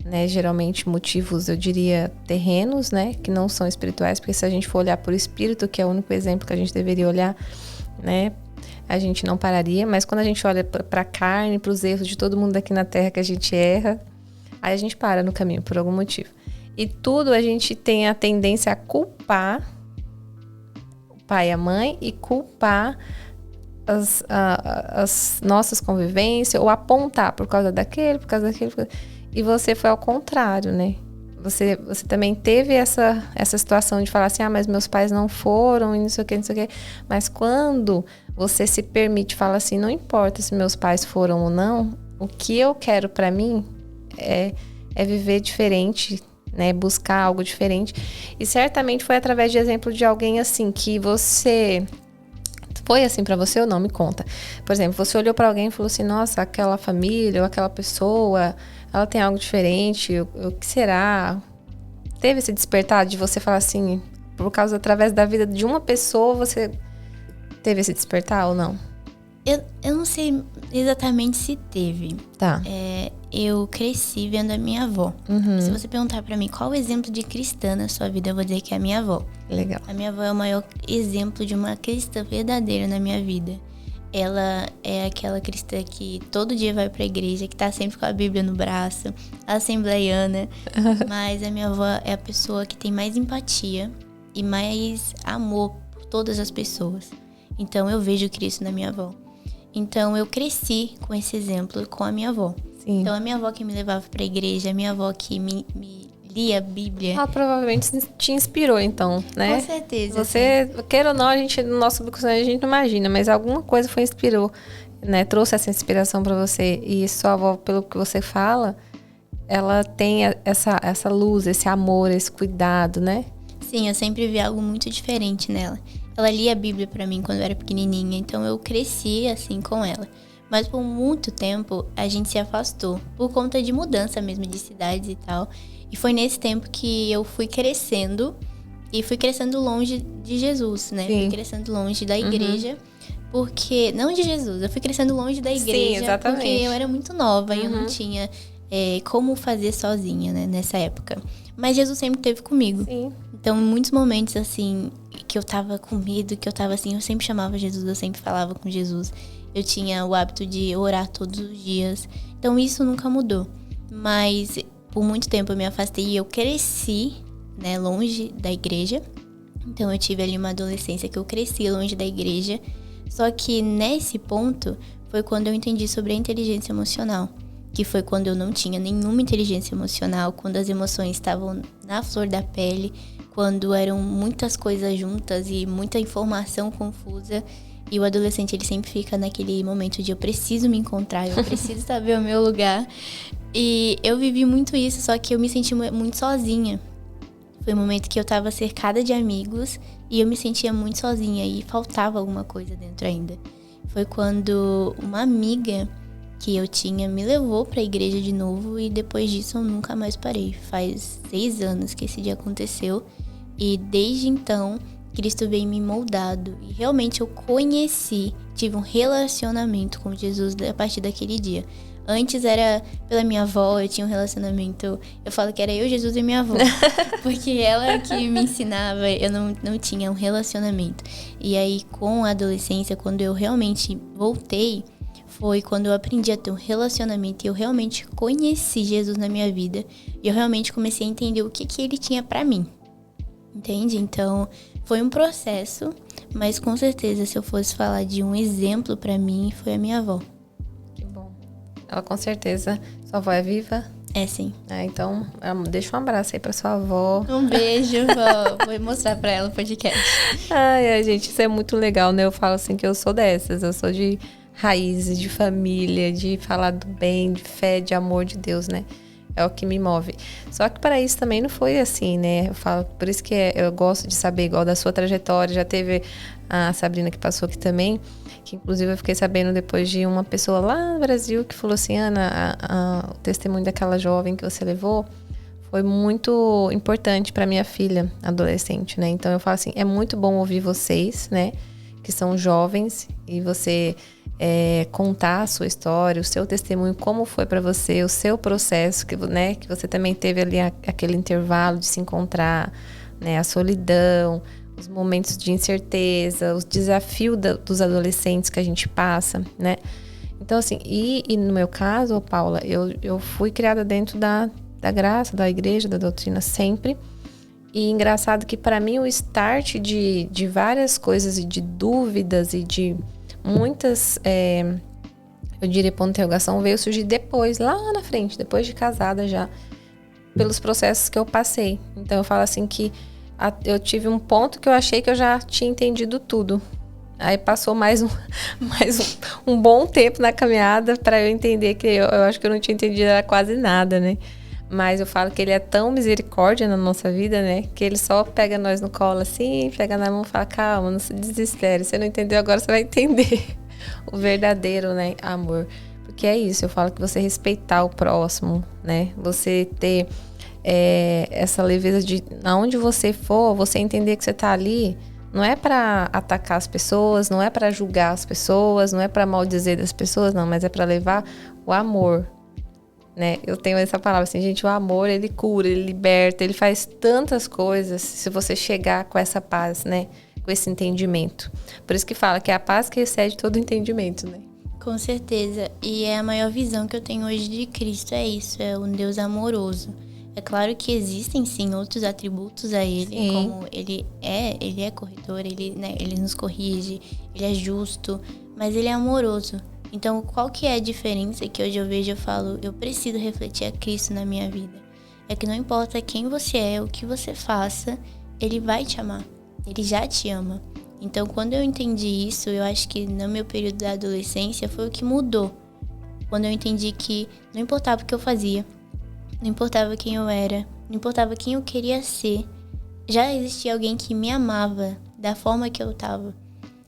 né, geralmente motivos, eu diria, terrenos, né, que não são espirituais, porque se a gente for olhar por espírito, que é o único exemplo que a gente deveria olhar, né, a gente não pararia, mas quando a gente olha para a carne, para os erros de todo mundo aqui na Terra que a gente erra, aí a gente para no caminho por algum motivo. E tudo a gente tem a tendência a culpar o pai e a mãe e culpar as nossas convivências, ou apontar por causa daquele. E você foi ao contrário, né? Você também teve essa situação de falar assim, mas meus pais não foram e não sei o que. Mas quando você se permite falar assim, não importa se meus pais foram ou não, o que eu quero pra mim é viver diferente, né? Buscar algo diferente. E certamente foi através de exemplo de alguém assim, que você... Foi assim pra você ou não? Me conta. Por exemplo, você olhou pra alguém e falou assim, nossa, aquela família ou aquela pessoa, ela tem algo diferente, o que será? Teve esse despertar de você falar assim, por causa, através da vida de uma pessoa, você teve esse despertar ou não? Eu não sei exatamente se teve. Tá. Eu cresci vendo a minha avó. Uhum. Se você perguntar pra mim qual o exemplo de cristã na sua vida, eu vou dizer que é a minha avó. Legal. A minha avó é o maior exemplo de uma cristã verdadeira na minha vida. Ela é aquela cristã que todo dia vai pra igreja, que tá sempre com a Bíblia no braço, assembleiana. Mas a minha avó é a pessoa que tem mais empatia e mais amor por todas as pessoas. Então eu vejo Cristo na minha avó. Então eu cresci com esse exemplo com a minha avó. Sim. Então a minha avó que me levava pra igreja, a minha avó que me lia a Bíblia. Ela provavelmente te inspirou, então, né? Com certeza. Você, queira ou não, no nosso subconsciente a gente não imagina, mas alguma coisa inspirou, né? Trouxe essa inspiração pra você. E sua avó, pelo que você fala, ela tem essa luz, esse amor, esse cuidado, né? Sim, eu sempre vi algo muito diferente nela. Ela lia a Bíblia pra mim quando eu era pequenininha, então eu cresci assim com ela. Mas por muito tempo a gente se afastou, por conta de mudança mesmo de cidades e tal. E foi nesse tempo que eu fui crescendo, e fui crescendo longe de Jesus, né? Sim. Fui crescendo longe da igreja, porque... Não de Jesus, eu fui crescendo longe da igreja. Sim, exatamente. Porque eu era muito nova e eu não tinha como fazer sozinha, né? Nessa época. Mas Jesus sempre esteve comigo. Sim. Então, em muitos momentos, assim, que eu tava com medo, que eu tava assim, eu sempre chamava Jesus, eu sempre falava com Jesus. Eu tinha o hábito de orar todos os dias. Então, isso nunca mudou. Mas, por muito tempo, eu me afastei e eu cresci, né, longe da igreja. Então, eu tive ali uma adolescência que eu cresci longe da igreja. Só que nesse ponto foi quando eu entendi sobre a inteligência emocional. Que foi quando eu não tinha nenhuma inteligência emocional, quando as emoções estavam na flor da pele, quando eram muitas coisas juntas e muita informação confusa. E o adolescente, ele sempre fica naquele momento de eu preciso me encontrar, eu preciso saber o meu lugar. E eu vivi muito isso, só que eu me senti muito sozinha. Foi um momento que eu tava cercada de amigos e eu me sentia muito sozinha e faltava alguma coisa dentro ainda. Foi quando uma amiga que eu tinha me levou pra igreja de novo e depois disso eu nunca mais parei. Faz 6 anos que esse dia aconteceu e desde então Cristo veio me moldado e realmente eu tive um relacionamento com Jesus a partir daquele dia. Antes era pela minha avó, eu tinha um relacionamento, eu falo que era eu, Jesus e minha avó, porque ela que me ensinava, eu não tinha um relacionamento. E aí com a adolescência, quando eu realmente voltei, foi quando eu aprendi a ter um relacionamento e eu realmente conheci Jesus na minha vida. E eu realmente comecei a entender o que ele tinha pra mim. Entende? Então, foi um processo, mas com certeza, se eu fosse falar de um exemplo pra mim, foi a minha avó. Que bom. Ela com certeza, sua avó é viva? É, sim. Então, deixa um abraço aí pra sua avó. Um beijo, vó. Vou mostrar pra ela o podcast. Ai, gente, isso é muito legal, né? Eu falo assim que eu sou dessas, eu sou de raízes, de família, de falar do bem, de fé, de amor de Deus, né? É o que me move. Só que para isso também não foi assim, né? Eu falo, por isso que eu gosto de saber igual da sua trajetória. Já teve a Sabrina que passou aqui também, que inclusive eu fiquei sabendo depois de uma pessoa lá no Brasil que falou assim, Ana, o testemunho daquela jovem que você levou foi muito importante para minha filha adolescente, né? Então eu falo assim, é muito bom ouvir vocês, né? Que são jovens e você contar a sua história, o seu testemunho, como foi para você, o seu processo, que você também teve ali aquele intervalo de se encontrar, né? A solidão, os momentos de incerteza, os desafios dos adolescentes que a gente passa, né? Então, assim, e no meu caso, Paula, eu fui criada dentro da graça, da igreja, da doutrina sempre. E engraçado que para mim o start de várias coisas e de dúvidas e de muitas, eu diria, ponto de interrogação, veio surgir depois, lá na frente, depois de casada já, pelos processos que eu passei. Então eu falo assim que eu tive um ponto que eu achei que eu já tinha entendido tudo. Aí passou mais um bom tempo na caminhada para eu entender que eu acho que eu não tinha entendido quase nada, né? Mas eu falo que ele é tão misericórdia na nossa vida, né? Que ele só pega nós no colo assim, pega na mão e fala, calma, não se desespere. Você não entendeu, agora você vai entender o verdadeiro, né, amor. Porque é isso, eu falo que você respeitar o próximo, né? Você ter essa leveza de, aonde você for, você entender que você tá ali, não é pra atacar as pessoas, não é pra julgar as pessoas, não é pra maldizer das pessoas, não, mas é pra levar o amor, né? Eu tenho essa palavra assim, gente, o amor, ele cura, ele liberta, ele faz tantas coisas se você chegar com essa paz, né? Com esse entendimento. Por isso que fala que é a paz que excede todo entendimento, né? Com certeza. E é a maior visão que eu tenho hoje de Cristo, é isso, é um Deus amoroso. É claro que existem sim outros atributos a ele, sim, como ele é corretor, ele nos corrige, ele é justo, mas ele é amoroso. Então, qual que é a diferença que hoje eu vejo, eu falo, eu preciso refletir a Cristo na minha vida. É que não importa quem você é, o que você faça, ele vai te amar. Ele já te ama. Então, quando eu entendi isso, eu acho que no meu período da adolescência foi o que mudou. Quando eu entendi que não importava o que eu fazia, não importava quem eu era, não importava quem eu queria ser, já existia alguém que me amava da forma que eu estava.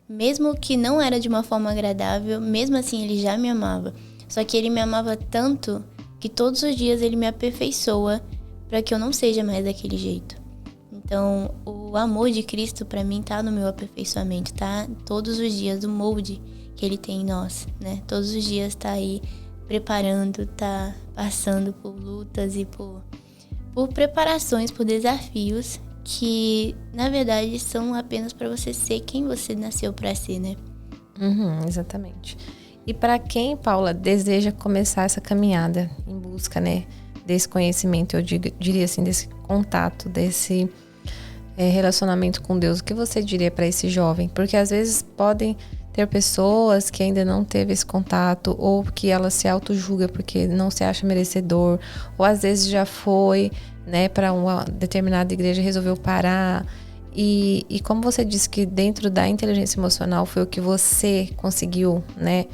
Mesmo que não era de uma forma agradável, mesmo assim ele já me amava. Só que ele me amava tanto que todos os dias ele me aperfeiçoa para que eu não seja mais daquele jeito. Então, o amor de Cristo para mim tá no meu aperfeiçoamento, tá todos os dias, o molde que ele tem em nós, né? Todos os dias tá aí preparando, tá passando por lutas e por preparações, por desafios que, na verdade, são apenas para você ser quem você nasceu para ser, né? Exatamente. E para quem, Paula, deseja começar essa caminhada em busca, né, desse conhecimento, eu diria assim, desse contato, desse relacionamento com Deus, o que você diria para esse jovem? Porque às vezes podem ter pessoas que ainda não teve esse contato, ou que ela se auto-julga porque não se acha merecedor, ou às vezes já foi, né, para uma determinada igreja e resolveu parar. E como você disse que dentro da inteligência emocional foi o que você conseguiu, né,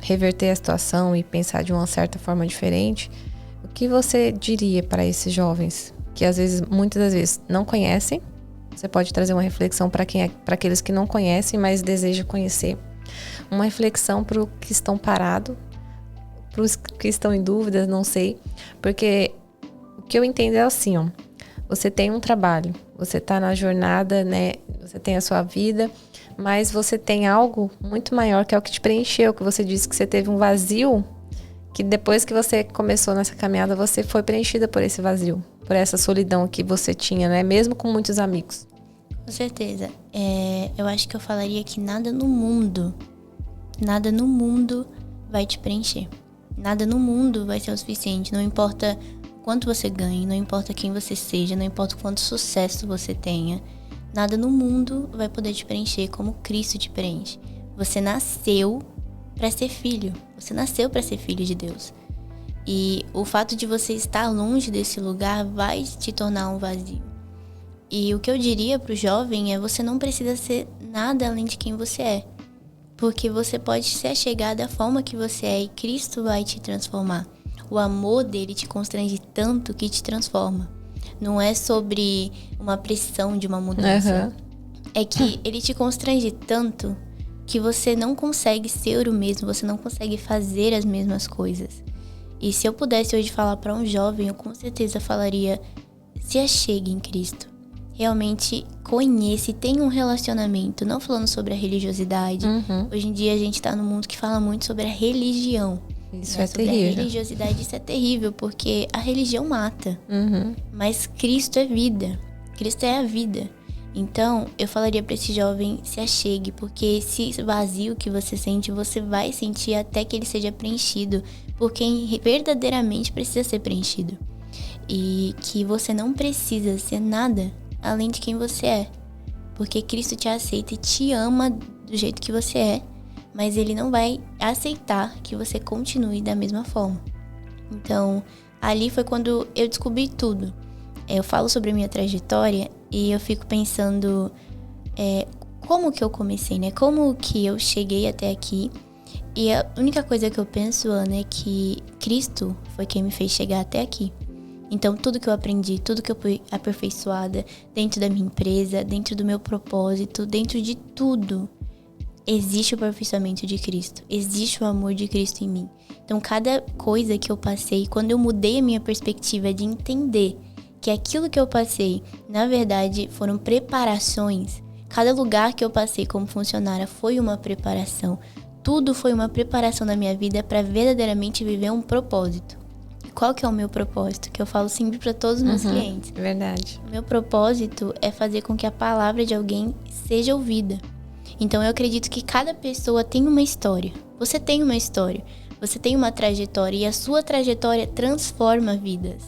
reverter a situação e pensar de uma certa forma diferente, o que você diria para esses jovens que às vezes, muitas das vezes, não conhecem? Você pode trazer uma reflexão para aqueles que não conhecem, mas desejam conhecer. Uma reflexão para os que estão parados, para os que estão em dúvidas, não sei. Porque o que eu entendo é assim, ó. Você tem um trabalho, você está na jornada, né? Você tem a sua vida, mas você tem algo muito maior que é o que te preencheu, que você disse que você teve um vazio, que depois que você começou nessa caminhada, você foi preenchida por esse vazio, por essa solidão que você tinha, né? Mesmo com muitos amigos. Com certeza. Eu acho que eu falaria que nada no mundo vai te preencher. Nada no mundo vai ser o suficiente. Não importa quanto você ganhe, não importa quem você seja, não importa quanto sucesso você tenha. Nada no mundo vai poder te preencher como Cristo te preenche. Você nasceu para ser filho. Você nasceu para ser filho de Deus. E o fato de você estar longe desse lugar vai te tornar um vazio. E o que eu diria pro jovem é: você não precisa ser nada além de quem você é. Porque você pode se achegar da forma que você é e Cristo vai te transformar. O amor dele te constrange tanto que te transforma. Não é sobre uma pressão de uma mudança. É que ele te constrange tanto que você não consegue ser o mesmo, você não consegue fazer as mesmas coisas. E se eu pudesse hoje falar para um jovem, eu com certeza falaria: se achegue em Cristo. Realmente conheça e tenha um relacionamento, não falando sobre a religiosidade. Hoje em dia a gente tá num mundo que fala muito sobre a religião. Isso né? é sobre terrível. A religiosidade, isso é terrível, porque a religião mata. Mas Cristo é vida. Cristo é a vida. Então, eu falaria para esse jovem: se achegue, porque esse vazio que você sente, você vai sentir até que ele seja preenchido por quem verdadeiramente precisa ser preenchido. E que você não precisa ser nada além de quem você é. Porque Cristo te aceita e te ama do jeito que você é, mas ele não vai aceitar que você continue da mesma forma. Então, ali foi quando eu descobri tudo. Eu falo sobre a minha trajetória e eu fico pensando como que eu comecei, né? Como que eu cheguei até aqui. E a única coisa que eu penso, Ana, é que Cristo foi quem me fez chegar até aqui. Então, tudo que eu aprendi, tudo que eu fui aperfeiçoada dentro da minha empresa, dentro do meu propósito, dentro de tudo, existe o aperfeiçoamento de Cristo. Existe o amor de Cristo em mim. Então, cada coisa que eu passei, quando eu mudei a minha perspectiva de entender que aquilo que eu passei, na verdade, foram preparações. Cada lugar que eu passei como funcionária foi uma preparação. Tudo foi uma preparação na minha vida para verdadeiramente viver um propósito. Qual que é o meu propósito? Que eu falo sempre para todos os meus clientes. Verdade. O meu propósito é fazer com que a palavra de alguém seja ouvida. Então eu acredito que cada pessoa tem uma história. Você tem uma história. Você tem uma trajetória. E a sua trajetória transforma vidas.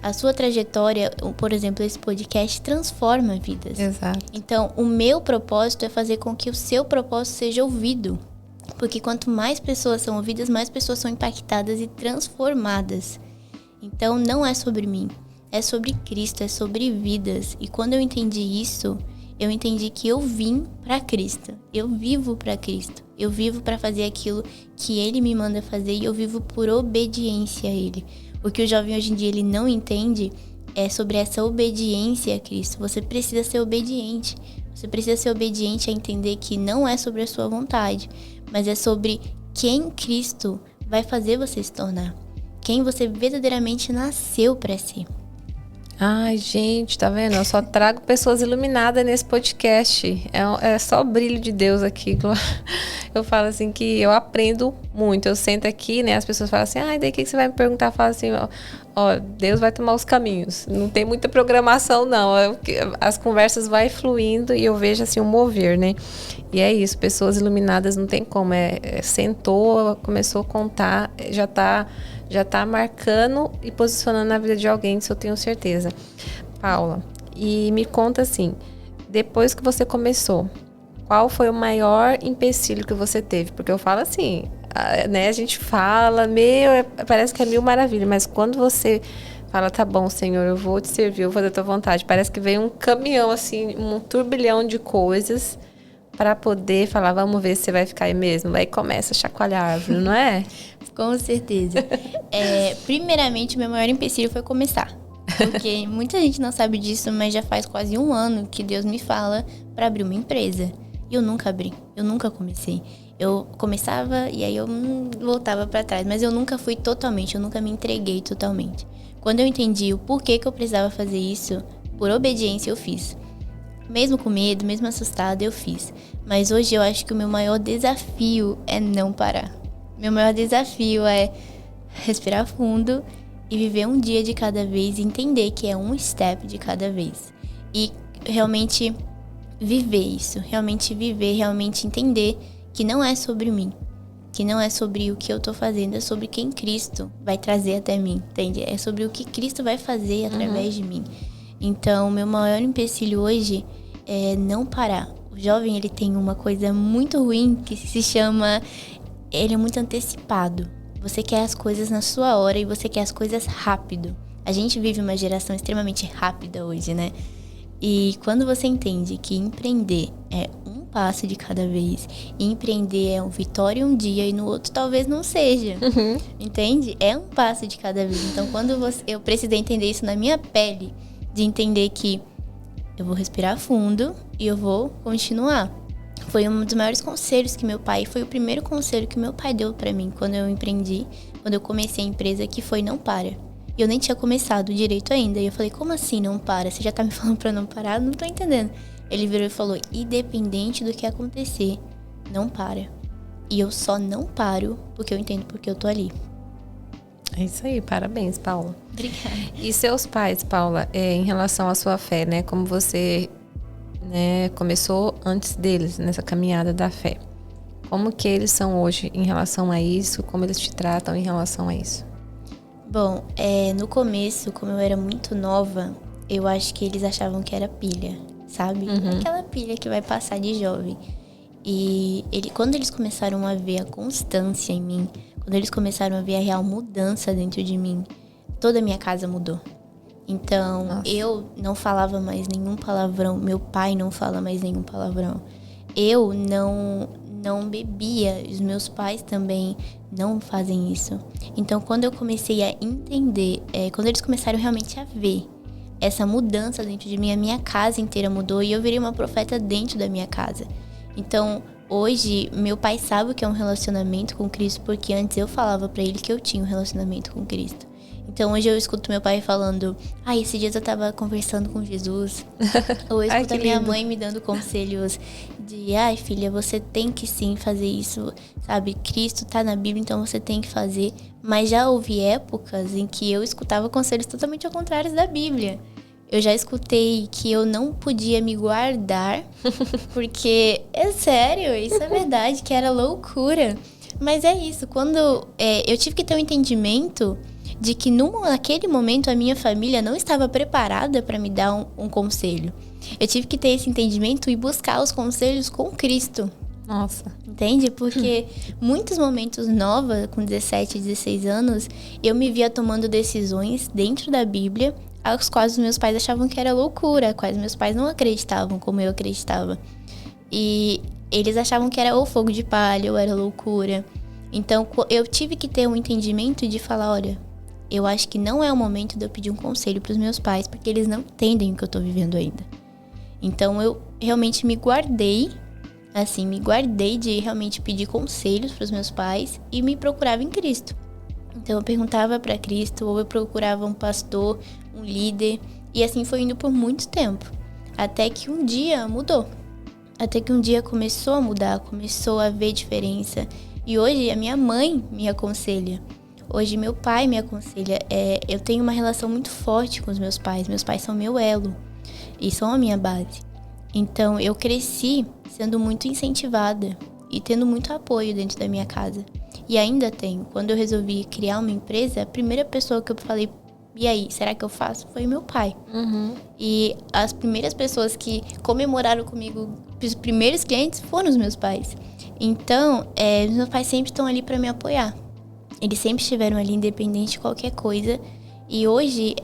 A sua trajetória, por exemplo, esse podcast transforma vidas. Exato. Então o meu propósito é fazer com que o seu propósito seja ouvido. Porque quanto mais pessoas são ouvidas, mais pessoas são impactadas e transformadas. Então não é sobre mim, é sobre Cristo, é sobre vidas. E quando eu entendi isso, eu entendi que eu vim para Cristo. Eu vivo para Cristo. Eu vivo para fazer aquilo que Ele me manda fazer e eu vivo por obediência a Ele. O que o jovem hoje em dia ele não entende é sobre essa obediência a Cristo. Você precisa ser obediente. Você precisa ser obediente a entender que não é sobre a sua vontade, mas é sobre quem Cristo vai fazer você se tornar. Quem você verdadeiramente nasceu para ser. Ai, gente, tá vendo? Eu só trago pessoas iluminadas nesse podcast. É só o brilho de Deus aqui. Eu falo assim que eu aprendo muito. Eu sento aqui, né? As pessoas falam assim, daí o que você vai me perguntar? Eu falo assim, ó, Deus vai tomar os caminhos. Não tem muita programação, não. As conversas vai fluindo e eu vejo assim um mover, né? E é isso, pessoas iluminadas não tem como. Sentou, começou a contar, já tá marcando e posicionando na vida de alguém, isso eu tenho certeza. Paula, e me conta assim, depois que você começou, qual foi o maior empecilho que você teve? Porque eu falo assim, né? A gente fala, parece que é mil maravilhas, mas quando você fala, tá bom, Senhor, eu vou te servir, eu vou fazer a tua vontade, parece que vem um caminhão, assim, um turbilhão de coisas para poder falar, vamos ver se você vai ficar aí mesmo. Aí começa a chacoalhar a árvore, não é? Com certeza. Primeiramente, o meu maior empecilho foi começar. Porque muita gente não sabe disso, mas já faz quase 1 ano que Deus me fala para abrir uma empresa. E eu nunca abri, eu nunca comecei. Eu começava e aí eu voltava para trás, mas eu nunca fui totalmente, eu nunca me entreguei totalmente. Quando eu entendi o porquê que eu precisava fazer isso, por obediência eu fiz. Mesmo com medo, mesmo assustada, eu fiz. Mas hoje eu acho que o meu maior desafio é não parar. Meu maior desafio é respirar fundo e viver um dia de cada vez, entender que é um step de cada vez. E realmente viver isso, realmente viver, realmente entender que não é sobre mim, que não é sobre o que eu tô fazendo, é sobre quem Cristo vai trazer até mim, entende? É sobre o que Cristo vai fazer através de mim. Então, meu maior empecilho hoje é não parar. O jovem, ele tem uma coisa muito ruim que se chama... Ele é muito antecipado. Você quer as coisas na sua hora e você quer as coisas rápido. A gente vive uma geração extremamente rápida hoje, né? E quando você entende que empreender é um passo de cada vez, e empreender é um vitória um dia e no outro talvez não seja, entende? É um passo de cada vez. Então, quando eu precisei entender isso na minha pele, de entender que eu vou respirar fundo e eu vou continuar. Foi um dos maiores conselhos que meu pai... Foi o primeiro conselho que meu pai deu pra mim quando eu empreendi, quando eu comecei a empresa, que foi não para. E eu nem tinha começado direito ainda. E eu falei, como assim não para? Você já tá me falando pra não parar? Não tô entendendo. Ele virou e falou, independente do que acontecer, não para. E eu só não paro porque eu entendo porque eu tô ali. É isso aí, parabéns, Paula. Obrigada. E seus pais, Paula, em relação à sua fé, né? Como você, né, começou antes deles nessa caminhada da fé. Como que eles são hoje em relação a isso? Como eles te tratam em relação a isso? Bom, no começo, como eu era muito nova, eu acho que eles achavam que era pilha, sabe? Aquela pilha que vai passar de jovem. E quando eles começaram a ver a constância em mim, quando eles começaram a ver a real mudança dentro de mim, toda a minha casa mudou. Então, nossa, eu não falava mais nenhum palavrão, meu pai não fala mais nenhum palavrão. Eu não bebia, os meus pais também não fazem isso. Então, quando eu comecei a entender, quando eles começaram realmente a ver essa mudança dentro de mim, a minha casa inteira mudou e eu virei uma profeta dentro da minha casa. Então, hoje, meu pai sabe o que é um relacionamento com Cristo, porque antes eu falava pra ele que eu tinha um relacionamento com Cristo. Então, hoje eu escuto meu pai falando, esses dias eu tava conversando com Jesus. Ou eu escuto a minha mãe me dando conselhos de, filha, você tem que sim fazer isso, sabe? Cristo tá na Bíblia, então você tem que fazer. Mas já houve épocas em que eu escutava conselhos totalmente ao contrário da Bíblia. Eu já escutei que eu não podia me guardar, porque, é sério, isso é verdade, que era loucura. Mas é isso, quando eu tive que ter um entendimento de que naquele momento a minha família não estava preparada para me dar um conselho. Eu tive que ter esse entendimento e buscar os conselhos com Cristo. Nossa. Entende? Porque muitos momentos nova, com 17, 16 anos, eu me via tomando decisões dentro da Bíblia, as quais os meus pais achavam que era loucura, as quais meus pais não acreditavam como eu acreditava. E eles achavam que era ou fogo de palha ou era loucura. Então, eu tive que ter um entendimento de falar, olha, eu acho que não é o momento de eu pedir um conselho para os meus pais, porque eles não entendem o que eu tô vivendo ainda. Então, eu realmente me guardei de realmente pedir conselhos para os meus pais e me procurava em Cristo. Então, eu perguntava para Cristo, ou eu procurava um pastor, um líder, e assim foi indo por muito tempo. Até que um dia mudou. Até que um dia começou a mudar, começou a ver diferença. E hoje a minha mãe me aconselha. Hoje meu pai me aconselha. Eu tenho uma relação muito forte com os meus pais. Meus pais são meu elo e são a minha base. Então eu cresci sendo muito incentivada e tendo muito apoio dentro da minha casa. E ainda tenho. Quando eu resolvi criar uma empresa, a primeira pessoa que eu falei E aí, será que eu faço? Foi meu pai. E as primeiras pessoas que comemoraram comigo, os primeiros clientes, foram os meus pais. Então, os meus pais sempre estão ali para me apoiar. Eles sempre estiveram ali, independente de qualquer coisa. E hoje,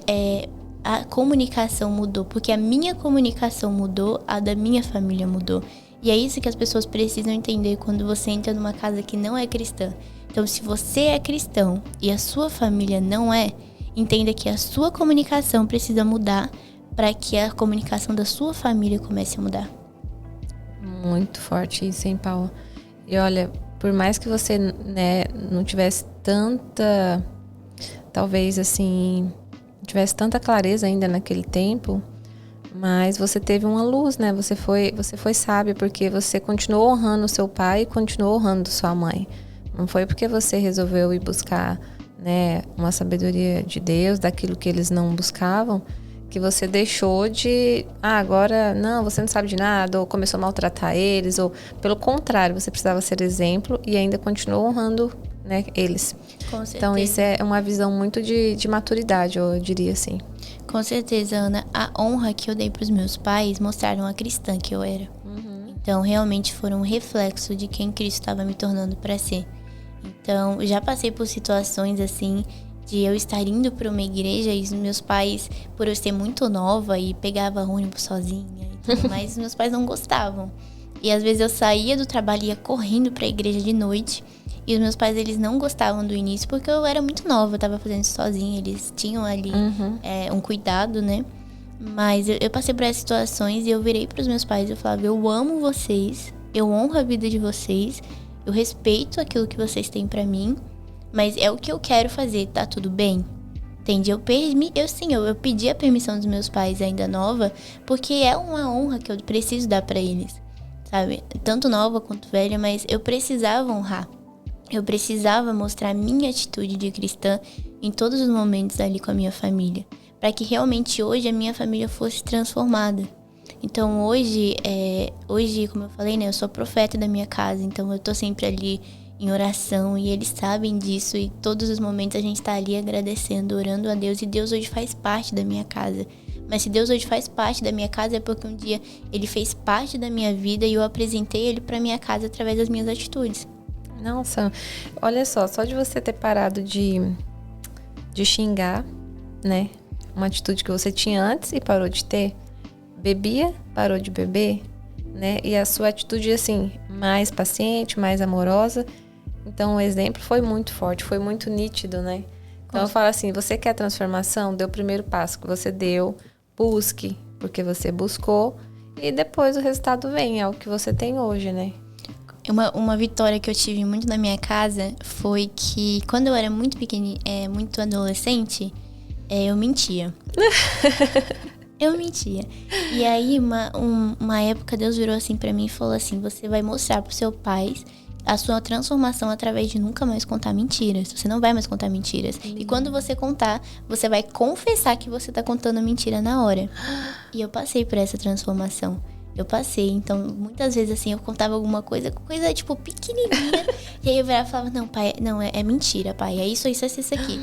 a comunicação mudou, porque a minha comunicação mudou, a da minha família mudou. E é isso que as pessoas precisam entender quando você entra numa casa que não é cristã. Então, se você é cristão e a sua família não é, entenda que a sua comunicação precisa mudar para que a comunicação da sua família comece a mudar. Muito forte isso, hein, Paula? E olha, por mais que você, né, não tivesse tanta, talvez assim, não tivesse tanta clareza ainda naquele tempo, mas você teve uma luz, né? Você foi sábia porque você continuou honrando o seu pai e continuou honrando sua mãe. Não foi porque você resolveu ir buscar, né, uma sabedoria de Deus, daquilo que eles não buscavam, que você deixou de, agora, não, você não sabe de nada, ou começou a maltratar eles, ou pelo contrário, você precisava ser exemplo e ainda continuou honrando, né, eles. Com certeza. Então, isso é uma visão muito de maturidade, eu diria assim. Com certeza, Ana. A honra que eu dei para os meus pais mostraram a cristã que eu era. Então, realmente foram um reflexo de quem Cristo estava me tornando para ser. Então, eu já passei por situações assim, de eu estar indo para uma igreja e os meus pais, por eu ser muito nova e pegava ônibus sozinha e tudo mais, os meus pais não gostavam. E às vezes eu saía do trabalho e ia correndo para a igreja de noite. E os meus pais, eles não gostavam do início porque eu era muito nova, eu tava fazendo isso sozinha. Eles tinham ali um cuidado, né? Mas eu passei por essas situações e eu virei pros meus pais e eu falava, eu amo vocês, eu honro a vida de vocês, eu respeito aquilo que vocês têm pra mim, mas é o que eu quero fazer, tá tudo bem? Entende? Eu pedi a permissão dos meus pais ainda nova, porque é uma honra que eu preciso dar pra eles, sabe? Tanto nova quanto velha, mas eu precisava honrar. Eu precisava mostrar a minha atitude de cristã em todos os momentos ali com a minha família, para que realmente hoje a minha família fosse transformada. Então hoje, como eu falei, né, eu sou profeta da minha casa, então eu tô sempre ali em oração e eles sabem disso e todos os momentos a gente tá ali agradecendo, orando a Deus, e Deus hoje faz parte da minha casa. Mas se Deus hoje faz parte da minha casa é porque um dia Ele fez parte da minha vida e eu apresentei Ele pra minha casa através das minhas atitudes. Nossa, olha só de você ter parado de xingar, né? Uma atitude que você tinha antes e parou de ter. Bebia, parou de beber, né? E a sua atitude, assim, mais paciente, mais amorosa. Então, o exemplo foi muito forte, foi muito nítido, né? Então, eu falo assim, você quer transformação? Dê o primeiro passo que você deu, busque, porque você buscou. E depois o resultado vem, é o que você tem hoje, né? Uma vitória que eu tive muito na minha casa foi que quando eu era muito pequena, muito adolescente, eu mentia. Eu mentia. E aí, uma época, Deus virou assim pra mim e falou assim, você vai mostrar pros seus pais a sua transformação através de nunca mais contar mentiras. Você não vai mais contar mentiras. E quando você contar, você vai confessar que você tá contando a mentira na hora. E eu passei por essa transformação. Eu passei, então muitas vezes assim eu contava alguma coisa tipo pequenininha e aí eu virava e falava, não pai, não, é mentira pai, é isso aqui.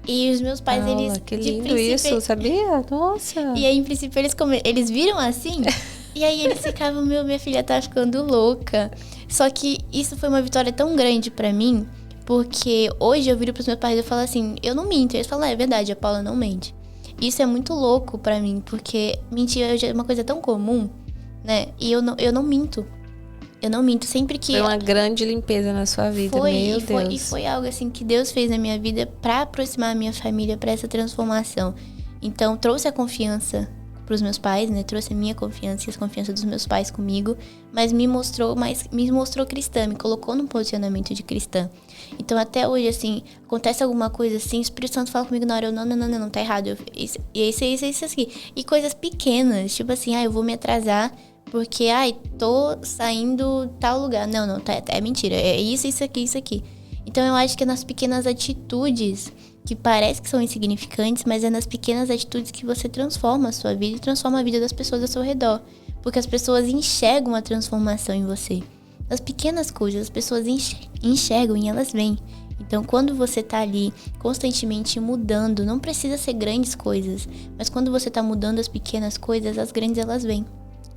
E os meus pais, eles... Que lindo isso, sabia? Nossa! E aí, em princípio, eles viram assim e aí eles ficavam, minha filha tá ficando louca. Só que isso foi uma vitória tão grande pra mim, porque hoje eu viro pros meus pais e eu falo assim, eu não minto. E eles falam, é verdade, a Paula não mente. Isso é muito louco pra mim, porque mentir hoje é uma coisa tão comum, né? E eu não minto. Eu não minto. Sempre que... Foi uma grande limpeza na sua vida, meu Deus. E foi algo assim que Deus fez na minha vida pra aproximar a minha família pra essa transformação. Então, trouxe a confiança pros meus pais, né? Trouxe a minha confiança e a confiança dos meus pais comigo. Mas me mostrou cristã, me colocou num posicionamento de cristã. Então, até hoje, assim, acontece alguma coisa assim, o Espírito Santo fala comigo na hora, não, tá errado. Isso aqui. E coisas pequenas, tipo assim, eu vou me atrasar porque, tô saindo tal lugar. Não, é mentira. É isso aqui. Então, eu acho que é nas pequenas atitudes que parece que são insignificantes, mas é nas pequenas atitudes que você transforma a sua vida e transforma a vida das pessoas ao seu redor. Porque as pessoas enxergam a transformação em você. Nas pequenas coisas, as pessoas enxergam e elas veem. Então, quando você tá ali constantemente mudando, não precisa ser grandes coisas, mas quando você tá mudando as pequenas coisas, as grandes elas vêm.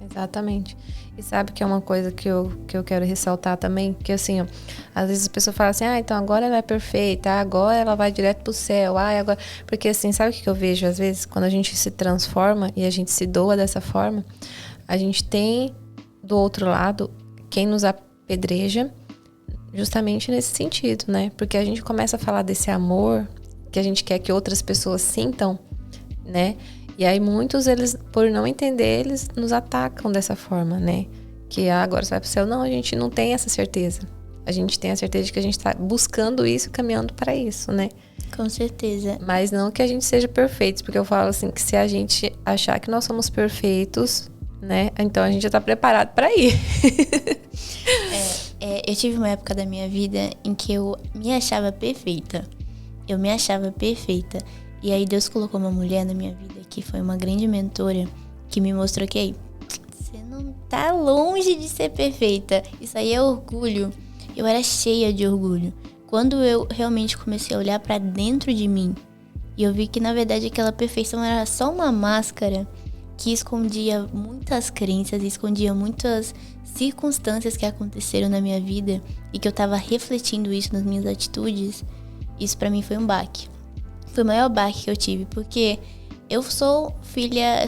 Exatamente. E sabe que é uma coisa que eu quero ressaltar também? Que assim, ó, às vezes a pessoa fala assim, então agora ela é perfeita, agora ela vai direto pro céu, agora... Porque assim, sabe o que eu vejo? Às vezes, quando a gente se transforma e a gente se doa dessa forma, a gente tem do outro lado quem nos apedreja justamente nesse sentido, né? Porque a gente começa a falar desse amor que a gente quer que outras pessoas sintam, né? E aí muitos, eles, por não entender, eles nos atacam dessa forma, né? Que agora você vai pro céu. Não, a gente não tem essa certeza. A gente tem a certeza de que a gente tá buscando isso, caminhando para isso, né? Com certeza. Mas não que a gente seja perfeito, porque eu falo assim, que se a gente achar que nós somos perfeitos, né? Então a gente já tá preparado para ir. Eu tive uma época da minha vida em que eu me achava perfeita. Eu me achava perfeita. E aí Deus colocou uma mulher na minha vida que foi uma grande mentora, que me mostrou que você não tá longe de ser perfeita. Isso aí é orgulho. Eu era cheia de orgulho. Quando eu realmente comecei a olhar pra dentro de mim, e eu vi que na verdade aquela perfeição era só uma máscara que escondia muitas crenças, escondia muitas circunstâncias que aconteceram na minha vida e que eu tava refletindo isso nas minhas atitudes, isso pra mim foi um baque. Foi o maior baque que eu tive, porque eu sou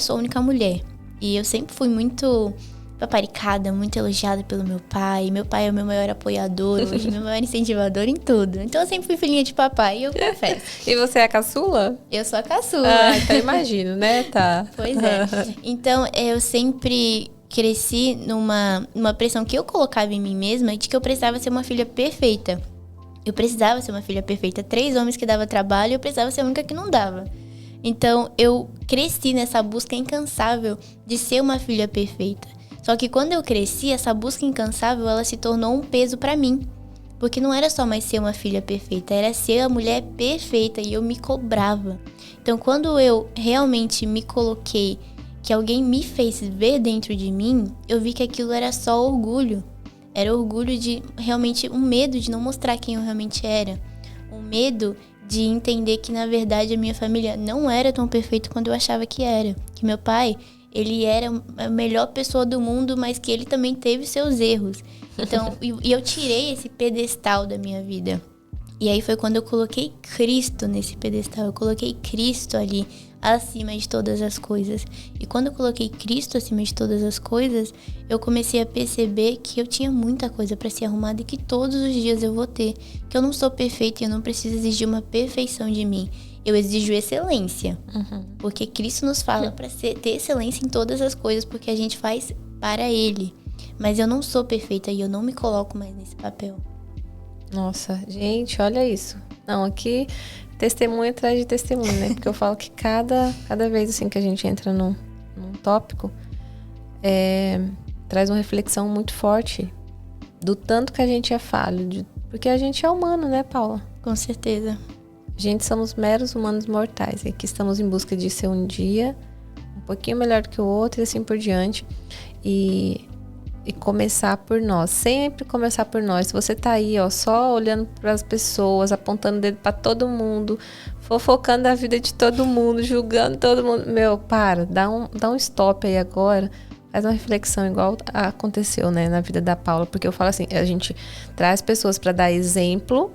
a única mulher. E eu sempre fui muito paparicada, muito elogiada pelo meu pai. Meu pai é o meu maior apoiador hoje, meu maior incentivador em tudo. Então eu sempre fui filhinha de papai, eu confesso. E você é a caçula? Eu sou a caçula. Então imagino, né? Tá. Pois é. Então eu sempre cresci numa pressão que eu colocava em mim mesma de que eu precisava ser uma filha perfeita. Eu precisava ser uma filha perfeita. 3 homens que dava trabalho, eu precisava ser a única que não dava. Então, eu cresci nessa busca incansável de ser uma filha perfeita. Só que quando eu cresci, essa busca incansável, ela se tornou um peso pra mim. Porque não era só mais ser uma filha perfeita, era ser a mulher perfeita e eu me cobrava. Então, quando eu realmente me coloquei, que alguém me fez ver dentro de mim, eu vi que aquilo era só orgulho. Era orgulho de realmente um medo de não mostrar quem eu realmente era. Um medo de entender que na verdade a minha família não era tão perfeita quanto eu achava que era. Que meu pai, ele era a melhor pessoa do mundo, mas que ele também teve seus erros. Então, e eu tirei esse pedestal da minha vida. E aí foi quando eu coloquei Cristo nesse pedestal. Eu coloquei Cristo ali acima de todas as coisas. E quando eu coloquei Cristo acima de todas as coisas, eu comecei a perceber que eu tinha muita coisa para ser arrumada e que todos os dias eu vou ter. Que eu não sou perfeita e eu não preciso exigir uma perfeição de mim. Eu exijo excelência. Porque Cristo nos fala para ter excelência em todas as coisas, porque a gente faz para Ele. Mas eu não sou perfeita e eu não me coloco mais nesse papel. Nossa, gente, olha isso. Não, aqui testemunho atrás de testemunho, né? Porque eu falo que cada vez assim que a gente entra num tópico, traz uma reflexão muito forte do tanto que a gente é falho. Porque a gente é humano, né, Paula? Com certeza. Gente, somos meros humanos mortais. E que estamos em busca de ser um dia um pouquinho melhor do que o outro e assim por diante. E começar por nós, sempre começar por nós. Se você tá aí, só olhando para as pessoas, apontando o dedo para todo mundo, fofocando a vida de todo mundo, julgando todo mundo, para, dá um stop aí agora, faz uma reflexão igual aconteceu, né, na vida da Paula, porque eu falo assim, a gente traz pessoas para dar exemplo,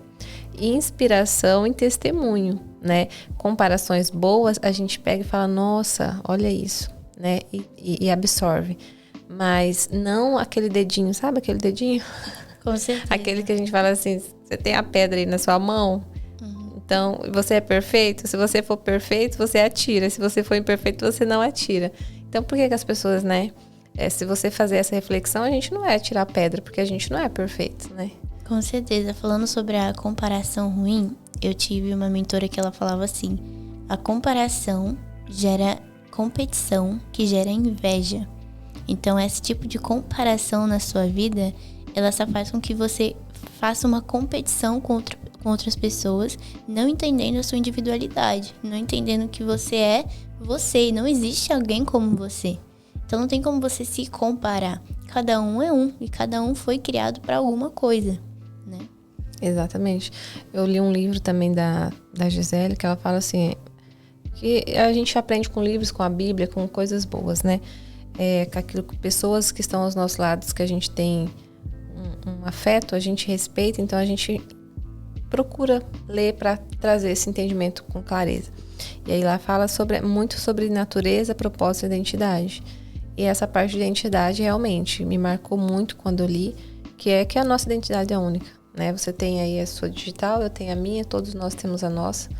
inspiração e testemunho, né? Comparações boas, a gente pega e fala, nossa, olha isso, né? E absorve. Mas não aquele dedinho, sabe aquele dedinho? Com certeza. Aquele que a gente fala assim, você tem a pedra aí na sua mão, então você é perfeito? Se você for perfeito, você atira. Se você for imperfeito, você não atira. Então por que as pessoas, né? Se você fazer essa reflexão, a gente não vai atirar a pedra, porque a gente não é perfeito, né? Com certeza. Falando sobre a comparação ruim, eu tive uma mentora que ela falava assim, a comparação gera competição, que gera inveja. Então, esse tipo de comparação na sua vida, ela só faz com que você faça uma competição com outras pessoas, não entendendo a sua individualidade, não entendendo que você é você e não existe alguém como você. Então, não tem como você se comparar. Cada um é um e cada um foi criado para alguma coisa, né? Exatamente. Eu li um livro também da Gisele, que ela fala assim, que a gente aprende com livros, com a Bíblia, com coisas boas, né? Com aquilo, com pessoas que estão aos nossos lados, que a gente tem um afeto, a gente respeita, então a gente procura ler para trazer esse entendimento com clareza. E aí lá fala muito sobre natureza, propósito e identidade. E essa parte de identidade realmente me marcou muito quando eu li, que a nossa identidade é única, né? Você tem aí a sua digital, eu tenho a minha, todos nós temos a nossa.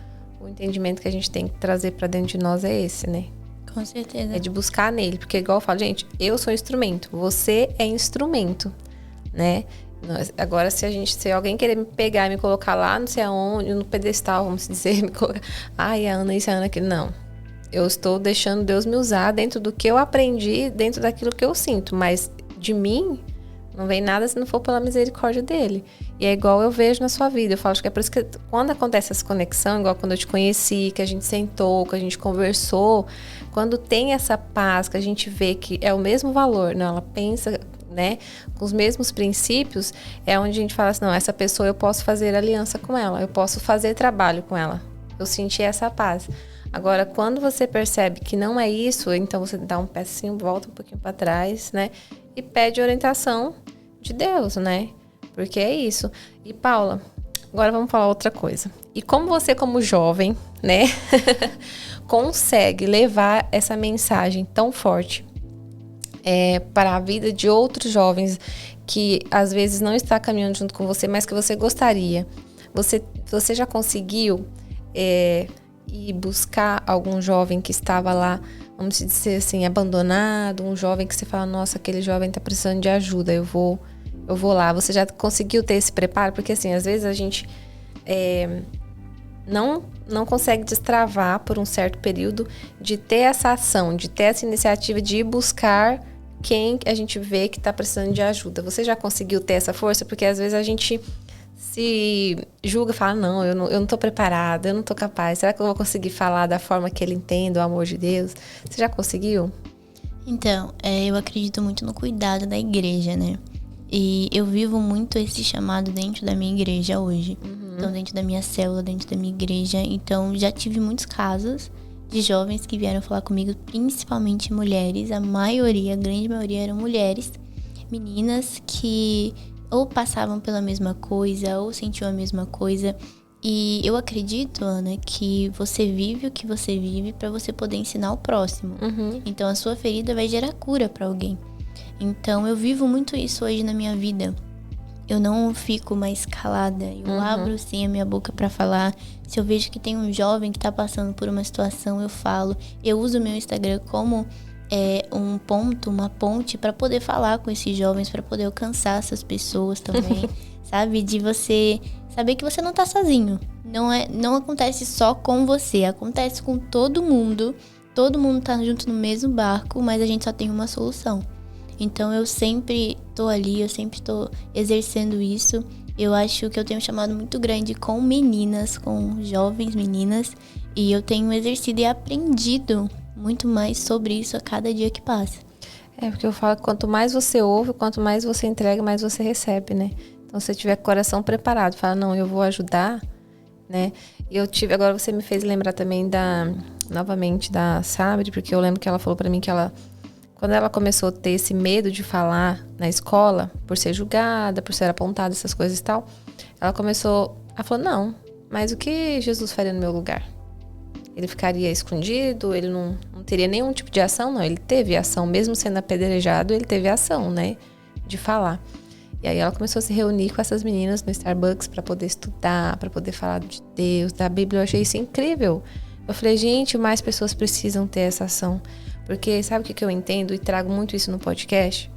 O entendimento que a gente tem que trazer para dentro de nós é esse, né? Com certeza. É de buscar nele, porque igual eu falo, gente, eu sou instrumento, você é instrumento, né? Agora, se alguém querer me pegar e me colocar lá, não sei aonde, no pedestal, vamos dizer, me colocar, ai, a Ana isso, a Ana aquilo, não. Eu estou deixando Deus me usar dentro do que eu aprendi, dentro daquilo que eu sinto, mas de mim não vem nada se não for pela misericórdia dele. E é igual eu vejo na sua vida. Eu falo, acho que é por isso que quando acontece essa conexão, igual quando eu te conheci, que a gente sentou, que a gente conversou, quando tem essa paz, que a gente vê que é o mesmo valor, não, ela pensa, né, com os mesmos princípios, é onde a gente fala assim, não, essa pessoa eu posso fazer aliança com ela, eu posso fazer trabalho com ela. Eu senti essa paz. Agora, quando você percebe que não é isso, então você dá um pezinho, volta um pouquinho para trás, né, e pede orientação de Deus, né? Porque é isso. E Paula, agora vamos falar outra coisa. E como você, como jovem, né, consegue levar essa mensagem tão forte para a vida de outros jovens que às vezes não está caminhando junto com você, mas que você gostaria? Você já conseguiu ir buscar algum jovem que estava lá, vamos dizer assim, abandonado, um jovem que você fala, nossa, aquele jovem está precisando de ajuda, eu vou lá. Você já conseguiu ter esse preparo? Porque assim, às vezes a gente não consegue destravar por um certo período de ter essa ação, de ter essa iniciativa de ir buscar quem a gente vê que está precisando de ajuda. Você já conseguiu ter essa força? Porque às vezes a gente se julga e fala, não, eu não tô preparada, eu não tô capaz. Será que eu vou conseguir falar da forma que ele entende o amor de Deus? Você já conseguiu? Então, eu acredito muito no cuidado da igreja, né? E eu vivo muito esse chamado dentro da minha igreja hoje. Então, dentro da minha célula, dentro da minha igreja. Então, já tive muitos casos de jovens que vieram falar comigo, principalmente mulheres. A grande maioria eram mulheres, meninas que ou passavam pela mesma coisa, ou sentiam a mesma coisa. E eu acredito, Ana, que você vive o que você vive para você poder ensinar o próximo. Então, a sua ferida vai gerar cura para alguém. Então, eu vivo muito isso hoje na minha vida. Eu não fico mais calada. Eu abro, sim, a minha boca para falar. Se eu vejo que tem um jovem que tá passando por uma situação, eu falo. Eu uso o meu Instagram como uma ponte para poder falar com esses jovens, para poder alcançar essas pessoas também. Sabe? De você saber que você não tá sozinho. Não acontece só com você. Acontece com todo mundo. Todo mundo tá junto no mesmo barco, mas a gente só tem uma solução. Então, eu sempre tô ali, eu sempre tô exercendo isso. Eu acho que eu tenho um chamado muito grande com meninas, com jovens meninas. E eu tenho exercido e aprendido muito mais sobre isso a cada dia que passa. Porque eu falo que quanto mais você ouve, quanto mais você entrega, mais você recebe, né? Então, se você tiver coração preparado, fala, não, eu vou ajudar, né? E agora você me fez lembrar também novamente da Sabre, porque eu lembro que ela falou pra mim que quando ela começou a ter esse medo de falar na escola, por ser julgada, por ser apontada, essas coisas e tal, ela falou, não, mas o que Jesus faria no meu lugar? Ele ficaria escondido? Ele não teria nenhum tipo de ação? Não, ele teve ação, mesmo sendo apedrejado, ele teve ação, né, de falar. E aí ela começou a se reunir com essas meninas no Starbucks para poder estudar, para poder falar de Deus, da Bíblia. Eu achei isso incrível. Eu falei, gente, mais pessoas precisam ter essa ação. Porque sabe o que eu entendo e trago muito isso no podcast?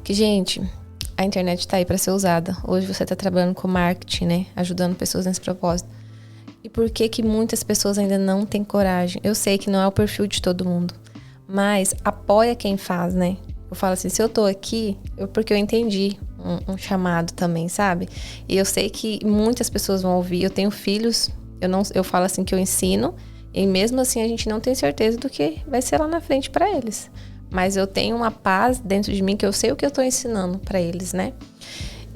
Que, gente, a internet tá aí para ser usada. Hoje você tá trabalhando com marketing, né? Ajudando pessoas nesse propósito. E por que muitas pessoas ainda não têm coragem? Eu sei que não é o perfil de todo mundo. Mas apoia quem faz, né? Eu falo assim, se eu tô aqui, porque eu entendi um chamado também, sabe? E eu sei que muitas pessoas vão ouvir. Eu tenho filhos, eu falo assim que eu ensino. E mesmo assim a gente não tem certeza do que vai ser lá na frente para eles. Mas eu tenho uma paz dentro de mim que eu sei o que eu tô ensinando para eles, né?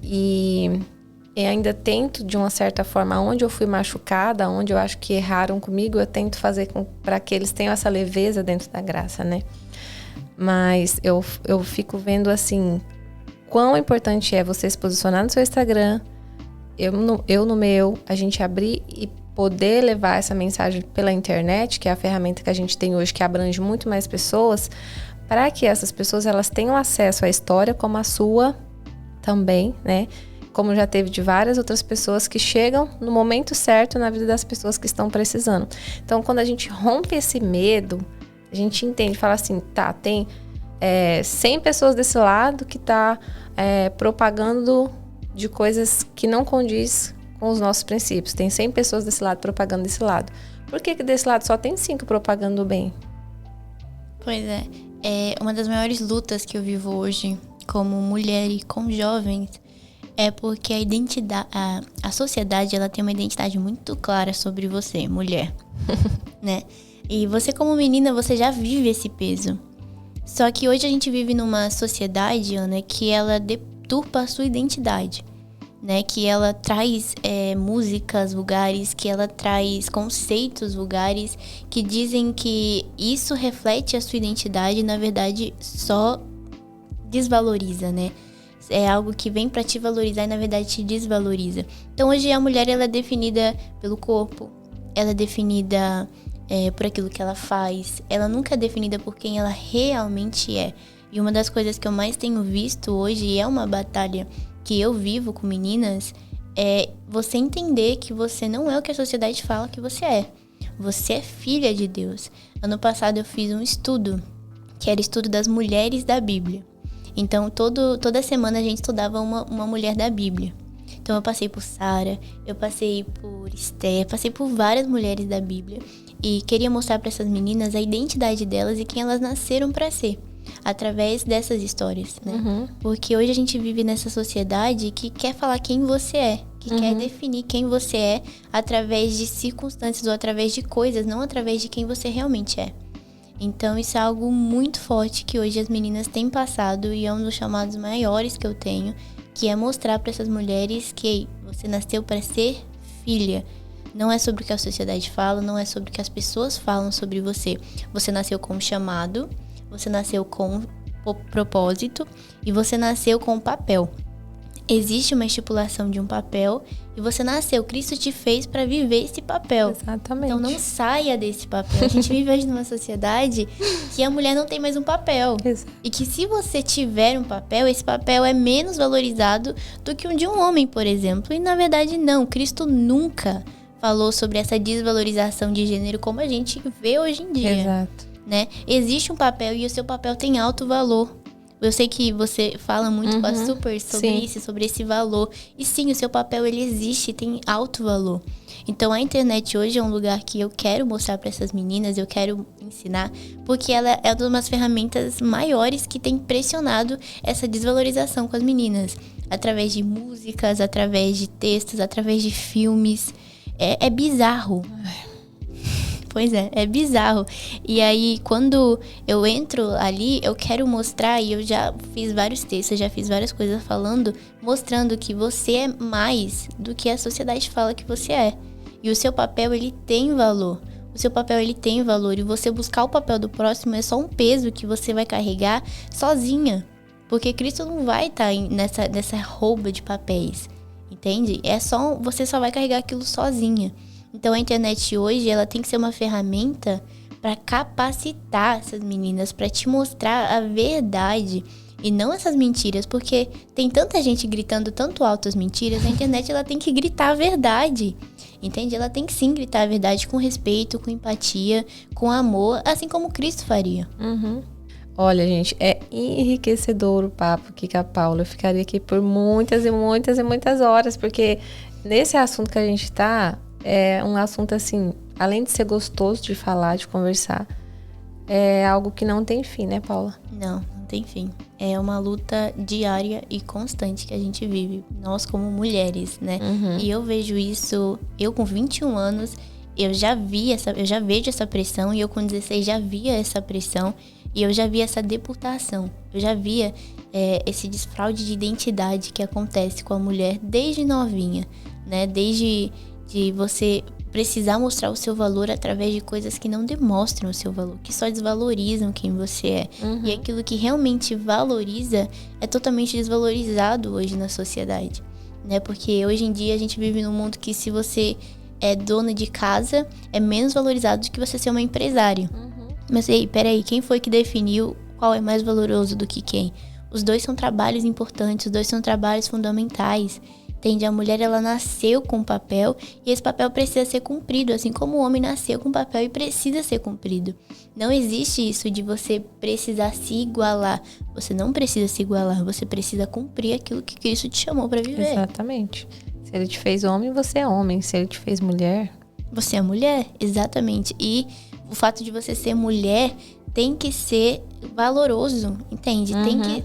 E eu ainda tento, de uma certa forma, onde eu fui machucada, onde eu acho que erraram comigo, eu tento fazer para que eles tenham essa leveza dentro da graça, né? Mas eu fico vendo, assim, quão importante é você se posicionar no seu Instagram, eu no meu, a gente abrir e poder levar essa mensagem pela internet, que é a ferramenta que a gente tem hoje, que abrange muito mais pessoas, para que essas pessoas elas tenham acesso à história como a sua também, né? Como já teve de várias outras pessoas que chegam no momento certo na vida das pessoas que estão precisando. Então, quando a gente rompe esse medo, a gente entende, fala assim, tá, tem 100 pessoas desse lado que tá propagando de coisas que não condiz com os nossos princípios. Tem 100 pessoas desse lado propagando desse lado. Por que desse lado só tem 5 propagando o bem? Pois é. Uma das maiores lutas que eu vivo hoje como mulher e com jovens é porque a sociedade ela tem uma identidade muito clara sobre você, mulher, né? E você como menina, você já vive esse peso. Só que hoje a gente vive numa sociedade, Ana, que ela deturpa a sua identidade, né? Que ela traz músicas vulgares, que ela traz conceitos vulgares, que dizem que isso reflete a sua identidade e, na verdade, só desvaloriza, né? É algo que vem pra te valorizar e, na verdade, te desvaloriza. Então, hoje a mulher, ela é definida pelo corpo, ela é definida por aquilo que ela faz, ela nunca é definida por quem ela realmente é. E uma das coisas que eu mais tenho visto hoje, e é uma batalha que eu vivo com meninas, é você entender que você não é o que a sociedade fala que você é. Você é filha de Deus. Ano passado eu fiz um estudo, que era o estudo das mulheres da Bíblia. Então, toda semana a gente estudava uma mulher da Bíblia. Então, eu passei por Sara, eu passei por Esther, passei por várias mulheres da Bíblia. E queria mostrar para essas meninas a identidade delas e quem elas nasceram para ser, através dessas histórias, né? Uhum. Porque hoje a gente vive nessa sociedade que quer falar quem você é, que quer definir quem você é através de circunstâncias ou através de coisas, não através de quem você realmente é. Então, isso é algo muito forte que hoje as meninas têm passado e é um dos chamados maiores que eu tenho, que é mostrar para essas mulheres que você nasceu para ser filha. Não é sobre o que a sociedade fala, não é sobre o que as pessoas falam sobre você. Você nasceu com um chamado, você nasceu com um propósito e você nasceu com um papel. Existe uma estipulação de um papel e você nasceu, Cristo te fez para viver esse papel. Exatamente. Então não saia desse papel. A gente vive hoje numa sociedade que a mulher não tem mais um papel. Exato. E que se você tiver um papel, esse papel é menos valorizado do que o de um homem, por exemplo. E na verdade não, Cristo nunca falou sobre essa desvalorização de gênero como a gente vê hoje em dia. Exato. Né? Existe um papel e o seu papel tem alto valor. Eu sei que você fala muito com a Super sobre isso, sobre esse valor. E sim, o seu papel ele existe, tem alto valor. Então a internet hoje é um lugar que eu quero mostrar para essas meninas, eu quero ensinar, porque ela é uma das ferramentas maiores que tem pressionado essa desvalorização com as meninas. Através de músicas, através de textos, através de filmes. É bizarro. Pois é bizarro. E aí, quando eu entro ali, eu quero mostrar, e eu já fiz vários textos, já fiz várias coisas mostrando que você é mais do que a sociedade fala que você é. E o seu papel, ele tem valor. O seu papel, ele tem valor. E você buscar o papel do próximo é só um peso que você vai carregar sozinha. Porque Cristo não vai estar nessa rouba de papéis. Entende? Você só vai carregar aquilo sozinha. Então, a internet hoje, ela tem que ser uma ferramenta para capacitar essas meninas, para te mostrar a verdade e não essas mentiras, porque tem tanta gente gritando tanto alto as mentiras, a internet ela tem que gritar a verdade, entende? Ela tem que sim gritar a verdade com respeito, com empatia, com amor, assim como Cristo faria. Olha, gente, é enriquecedor o papo aqui com a Paula. Eu ficaria aqui por muitas e muitas e muitas horas, porque nesse assunto que a gente tá... É um assunto assim, além de ser gostoso de falar, de conversar, é algo que não tem fim, né, Paula? Não tem fim. É uma luta diária e constante que a gente vive, nós como mulheres, né? E eu vejo isso, eu com 21 anos, eu já vejo essa pressão, e eu com 16 já via essa pressão. E eu já vi essa deputação, eu já via esse desfraude de identidade que acontece com a mulher desde novinha, né? Desde de você precisar mostrar o seu valor através de coisas que não demonstram o seu valor, que só desvalorizam quem você é. E aquilo que realmente valoriza é totalmente desvalorizado hoje na sociedade, né? Porque hoje em dia a gente vive num mundo que se você é dona de casa, é menos valorizado do que você ser uma empresária. Mas peraí, quem foi que definiu qual é mais valoroso do que quem? Os dois são trabalhos importantes, os dois são trabalhos fundamentais. Entende? A mulher, ela nasceu com um papel e esse papel precisa ser cumprido, assim como o homem nasceu com um papel e precisa ser cumprido. Não existe isso de você precisar se igualar. Você não precisa se igualar, você precisa cumprir aquilo que Cristo te chamou para viver. Exatamente. Se ele te fez homem, você é homem. Se ele te fez mulher... Você é mulher, exatamente. E o fato de você ser mulher tem que ser valoroso, entende?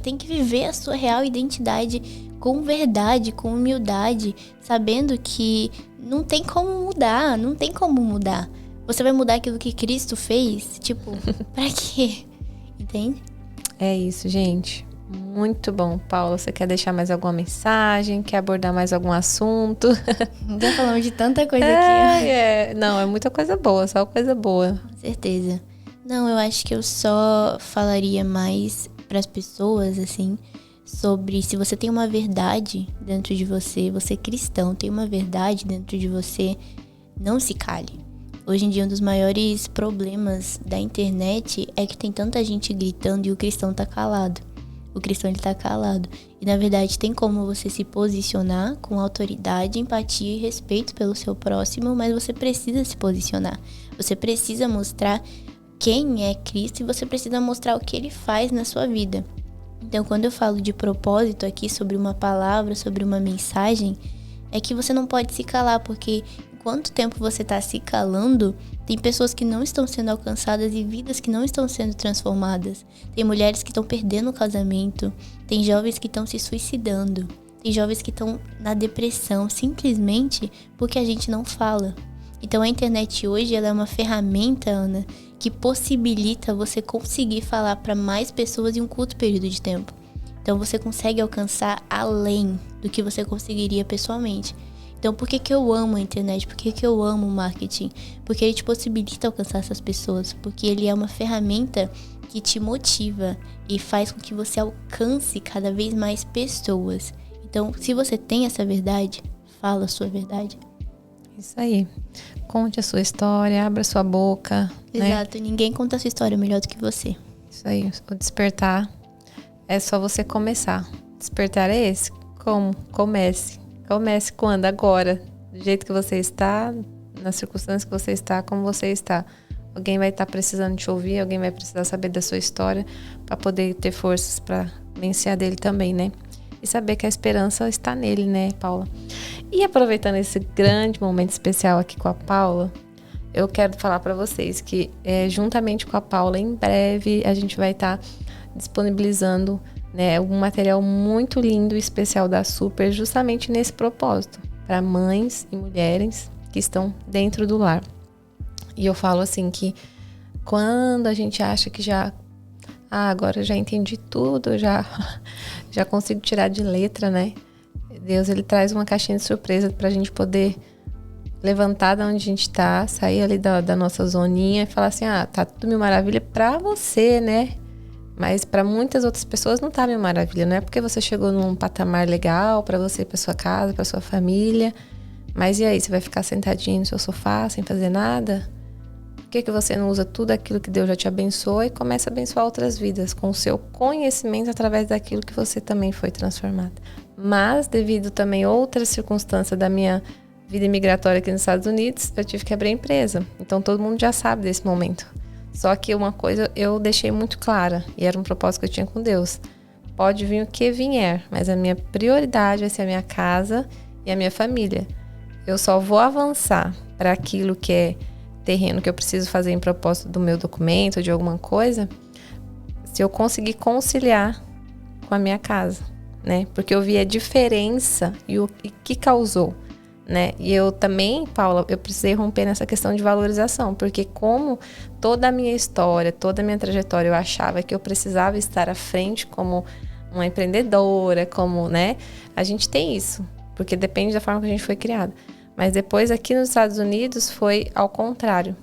Tem que viver a sua real identidade com verdade, com humildade, sabendo que não tem como mudar. Você vai mudar aquilo que Cristo fez? Tipo, pra quê? Entende? É isso, gente. Muito bom. Paula, você quer deixar mais alguma mensagem? Quer abordar mais algum assunto? Já falamos de tanta coisa aqui. Não, é muita coisa boa, só coisa boa. Com certeza. Não, eu acho que eu só falaria mais pras pessoas, assim, sobre se você tem uma verdade dentro de você, você é cristão, tem uma verdade dentro de você, não se cale. Hoje em dia, um dos maiores problemas da internet é que tem tanta gente gritando e o cristão tá calado. O cristão, ele tá calado. E, na verdade, tem como você se posicionar com autoridade, empatia e respeito pelo seu próximo, mas você precisa se posicionar. Você precisa mostrar quem é Cristo e você precisa mostrar o que ele faz na sua vida. Então, quando eu falo de propósito aqui, sobre uma palavra, sobre uma mensagem, é que você não pode se calar, porque enquanto tempo você está se calando, tem pessoas que não estão sendo alcançadas e vidas que não estão sendo transformadas. Tem mulheres que estão perdendo o casamento, tem jovens que estão se suicidando, tem jovens que estão na depressão, simplesmente porque a gente não fala. Então, a internet hoje, ela é uma ferramenta, Ana, que possibilita você conseguir falar para mais pessoas em um curto período de tempo. Então você consegue alcançar além do que você conseguiria pessoalmente. Então por que eu amo a internet? Por que eu amo o marketing? Porque ele te possibilita alcançar essas pessoas. Porque ele é uma ferramenta que te motiva e faz com que você alcance cada vez mais pessoas. Então, se você tem essa verdade, fala a sua verdade. Isso aí. Conte a sua história, abra sua boca. Exato, né? Ninguém conta a sua história melhor do que você. Isso aí, o despertar é só você começar. Despertar é esse? Como? Comece. Comece quando? Agora. Do jeito que você está, nas circunstâncias que você está, como você está. Alguém vai estar precisando te ouvir, alguém vai precisar saber da sua história para poder ter forças para vencer a dele também, né? E saber que a esperança está nele, né, Paula? E aproveitando esse grande momento especial aqui com a Paula, eu quero falar para vocês que juntamente com a Paula, em breve, a gente vai estar disponibilizando, né, um material muito lindo e especial da Super, justamente nesse propósito, para mães e mulheres que estão dentro do lar. E eu falo assim que quando a gente acha que agora eu já entendi tudo, já consigo tirar de letra, né? Deus, ele traz uma caixinha de surpresa pra gente poder levantar da onde a gente tá, sair ali da nossa zoninha e falar assim, tá tudo mil maravilha pra você, né? Mas pra muitas outras pessoas não tá mil maravilha, não é porque você chegou num patamar legal pra você, pra sua casa, pra sua família, mas e aí, você vai ficar sentadinho no seu sofá sem fazer nada? Por que você não usa tudo aquilo que Deus já te abençoou e começa a abençoar outras vidas com o seu conhecimento através daquilo que você também foi transformada? Mas, devido também a outras circunstâncias da minha vida imigratória aqui nos Estados Unidos, eu tive que abrir a empresa. Então, todo mundo já sabe desse momento. Só que uma coisa eu deixei muito clara, e era um propósito que eu tinha com Deus. Pode vir o que vier, mas a minha prioridade vai ser a minha casa e a minha família. Eu só vou avançar para aquilo que é terreno que eu preciso fazer em propósito do meu documento, de alguma coisa, se eu conseguir conciliar com a minha casa, né? Porque eu vi a diferença e o que causou né? E eu também, Paula, eu precisei romper nessa questão de valorização, porque como toda a minha história, toda a minha trajetória, eu achava que eu precisava estar à frente como uma empreendedora, como, né? A gente tem isso, porque depende da forma que a gente foi criada. Mas depois aqui nos Estados Unidos foi ao contrário,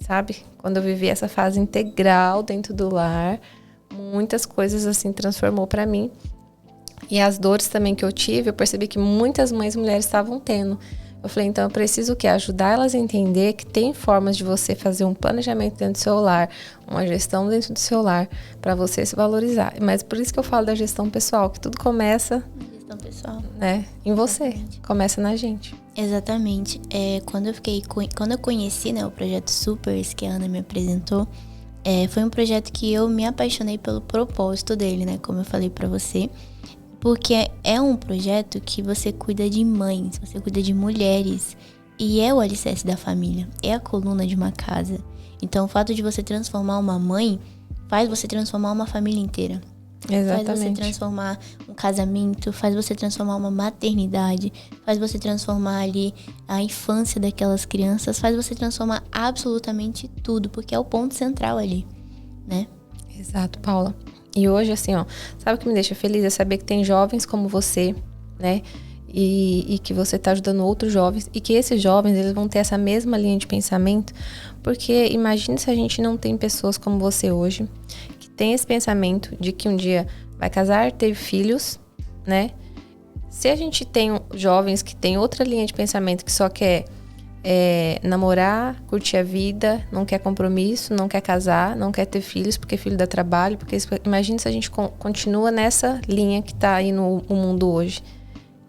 sabe? Quando eu vivi essa fase integral dentro do lar, muitas coisas assim transformou para mim. E as dores também que eu tive, eu percebi que muitas mães mulheres estavam tendo. Eu falei, então eu preciso o quê? Ajudar elas a entender que tem formas de você fazer um planejamento dentro do seu lar, uma gestão dentro do seu lar, para você se valorizar. Mas por isso que eu falo da gestão pessoal, que tudo começa, Gestão pessoal, né, em você. Exatamente. Começa na gente. Exatamente. Quando eu conheci, né, o projeto Supers, que a Ana me apresentou, foi um projeto que eu me apaixonei pelo propósito dele, né, como eu falei pra você. Porque é um projeto que você cuida de mães, você cuida de mulheres. E é o alicerce da família, é a coluna de uma casa. Então o fato de você transformar uma mãe faz você transformar uma família inteira. Exatamente. Faz você transformar um casamento, faz você transformar uma maternidade, faz você transformar ali a infância daquelas crianças, faz você transformar absolutamente tudo, porque é o ponto central ali, né? Exato, Paula. E hoje, assim, ó, sabe o que me deixa feliz? É saber que tem jovens como você, né? E que você tá ajudando outros jovens. E que esses jovens, eles vão ter essa mesma linha de pensamento. Porque imagine se a gente não tem pessoas como você hoje, que tem esse pensamento de que um dia vai casar, ter filhos, né? Se a gente tem jovens que tem outra linha de pensamento, que só quer namorar, curtir a vida, não quer compromisso, não quer casar, não quer ter filhos, porque filho dá trabalho, porque imagina se a gente continua nessa linha que tá aí no mundo hoje.